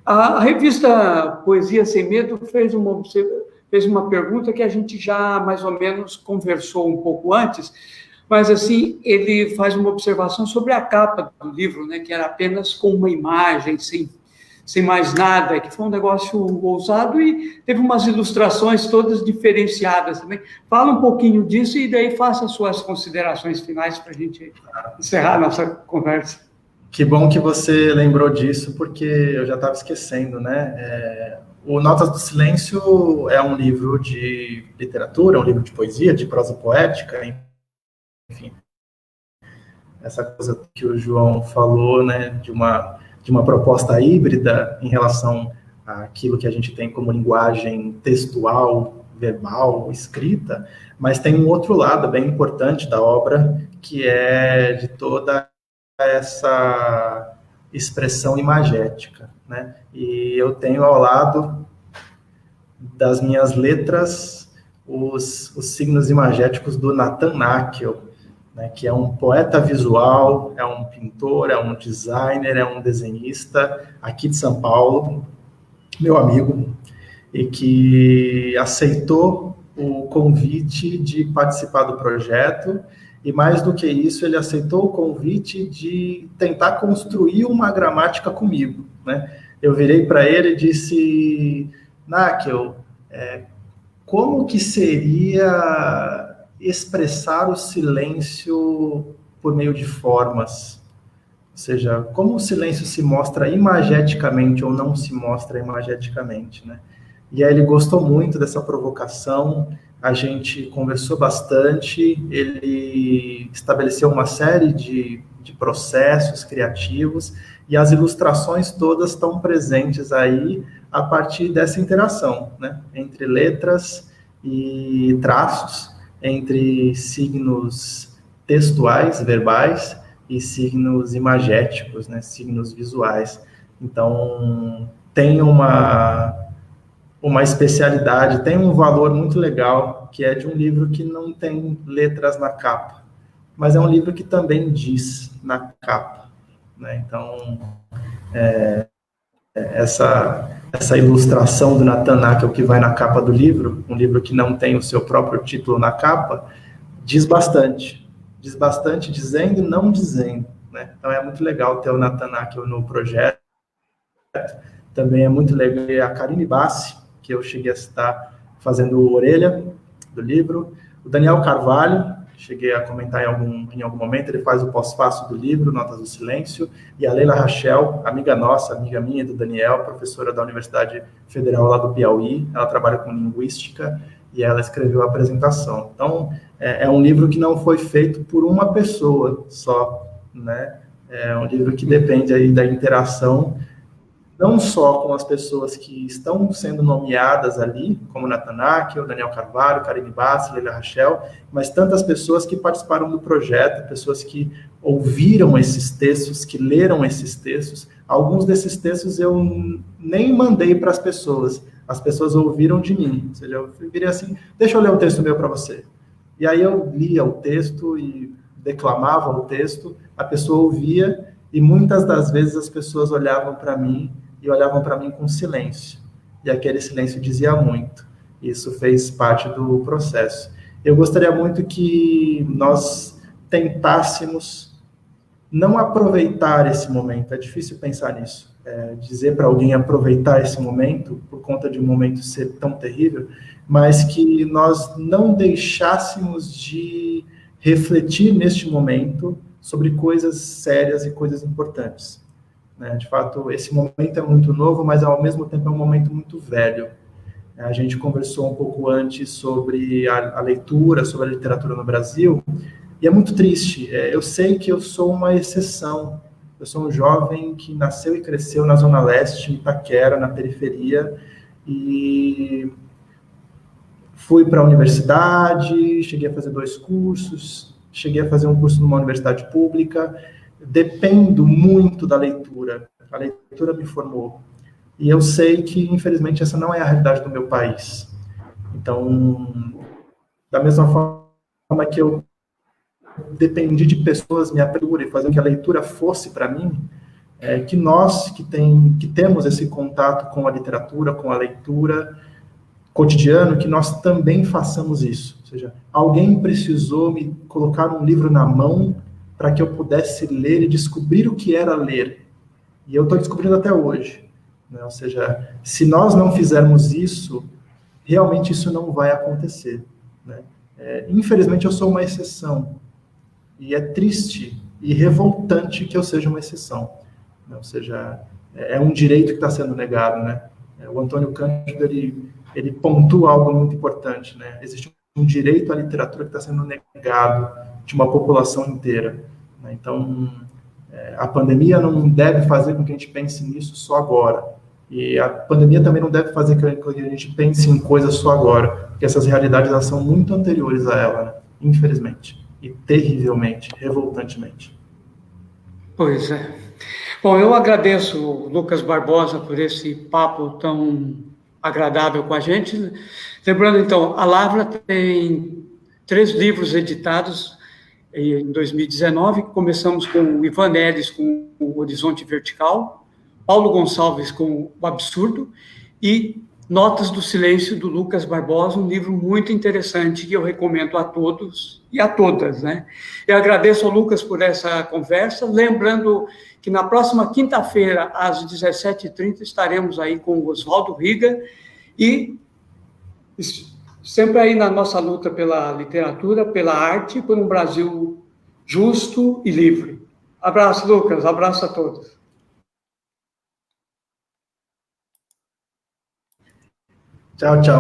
A revista Poesia Sem Medo fez uma pergunta que a gente já mais ou menos conversou um pouco antes, mas assim, ele faz uma observação sobre a capa do livro, né, que era apenas com uma imagem, sem mais nada, que foi um negócio ousado e teve umas ilustrações todas diferenciadas também. Fala um pouquinho disso e daí faça as suas considerações finais para a gente encerrar a nossa conversa. Que bom que você lembrou disso, porque eu já estava esquecendo, né? O Notas do Silêncio é um livro de literatura, um livro de poesia, de prosa poética, enfim. Essa coisa que o João falou, né, de uma proposta híbrida em relação àquilo que a gente tem como linguagem textual verbal, escrita, mas tem um outro lado bem importante da obra, que é de toda essa expressão imagética, né? E eu tenho ao lado das minhas letras os signos imagéticos do Nathan Nakel, né, que é um poeta visual, é um pintor, é um designer, é um desenhista aqui de São Paulo, meu amigo, e que aceitou o convite de participar do projeto, e mais do que isso, ele aceitou o convite de tentar construir uma gramática comigo, né? Eu virei para ele e disse: Nakel, como que seria expressar o silêncio por meio de formas? Ou seja, como o silêncio se mostra imageticamente ou não se mostra imageticamente, né? E aí ele gostou muito dessa provocação, a gente conversou bastante, ele estabeleceu uma série de processos criativos, e as ilustrações todas estão presentes aí a partir dessa interação, né? Entre letras e traços, entre signos textuais, verbais, e signos imagéticos, né? Signos visuais. Então, tem uma especialidade, tem um valor muito legal, que é de um livro que não tem letras na capa, mas é um livro que também diz na capa, né? Então, essa ilustração do Nathan Nakel que vai na capa do livro, um livro que não tem o seu próprio título na capa, diz bastante dizendo e não dizendo, né? Então é muito legal ter o Nathan Nakel no projeto. Também é muito legal a Karine Bassi, que eu cheguei a citar fazendo orelha do livro, o Daniel Carvalho, cheguei a comentar em algum momento, ele faz o pós-fácil do livro, Notas do Silêncio, e a Leila Rachel, amiga nossa, amiga minha e do Daniel, professora da Universidade Federal lá do Piauí, ela trabalha com linguística, e ela escreveu a apresentação. Então, é um livro que não foi feito por uma pessoa só, né? É um livro que depende aí da interação, não só com as pessoas que estão sendo nomeadas ali, como Nathan Nakel, Daniel Carvalho, Karine Bassi, Leila Rachel, mas tantas pessoas que participaram do projeto, pessoas que ouviram esses textos, que leram esses textos. Alguns desses textos eu nem mandei para as pessoas ouviram de mim. Ou seja, eu virei assim, deixa eu ler um texto meu para você. E aí eu lia o texto e declamava o texto, a pessoa ouvia, e muitas das vezes as pessoas olhavam para mim e olhavam para mim com silêncio. E aquele silêncio dizia muito. Isso fez parte do processo. Eu gostaria muito que nós tentássemos não aproveitar esse momento. É difícil pensar nisso. Dizer para alguém aproveitar esse momento, por conta de um momento ser tão terrível, mas que nós não deixássemos de refletir neste momento sobre coisas sérias e coisas importantes. De fato, esse momento é muito novo, mas ao mesmo tempo é um momento muito velho. A gente conversou um pouco antes sobre a leitura, sobre a literatura no Brasil, e é muito triste. Eu sei que eu sou uma exceção. Eu sou um jovem que nasceu e cresceu na Zona Leste, em Itaquera, na periferia, e fui para a universidade, cheguei a fazer 2 cursos, cheguei a fazer um curso numa universidade pública, dependo muito da leitura. A leitura me formou. E eu sei que, infelizmente, essa não é a realidade do meu país. Então, da mesma forma que eu dependi de pessoas me apurarem e fazer com que a leitura fosse para mim, que nós que temos esse contato com a literatura, com a leitura cotidiano, que nós também façamos isso. Ou seja, alguém precisou me colocar um livro na mão para que eu pudesse ler e descobrir o que era ler. E eu estou descobrindo até hoje. Né? Ou seja, se nós não fizermos isso, realmente isso não vai acontecer. Né? Infelizmente, eu sou uma exceção. E é triste e revoltante que eu seja uma exceção. Né? Ou seja, é um direito que está sendo negado. Né? O Antônio Cândido, ele pontua algo muito importante. Né? Existe um direito à literatura que está sendo negado de uma população inteira. Né? Então, a pandemia não deve fazer com que a gente pense nisso só agora. E a pandemia também não deve fazer com que a gente pense em coisas só agora, porque essas realidades elas são muito anteriores a ela, né? Infelizmente, e terrivelmente, revoltantemente. Pois é. Bom, eu agradeço o Lucas Barbosa por esse papo tão agradável com a gente. Lembrando, então, a Lavra tem 3 livros editados em 2019. Começamos com o Ivan Elis com o Horizonte Vertical, Paulo Gonçalves com o Absurdo e Notas do Silêncio, do Lucas Barbosa, um livro muito interessante que eu recomendo a todos e a todas, né? Eu agradeço ao Lucas por essa conversa, lembrando que na próxima quinta-feira, às 17h30, estaremos aí com o Oswaldo Riga e sempre aí na nossa luta pela literatura, pela arte, por um Brasil justo e livre. Abraço, Lucas, abraço a todos. Tchau, tchau.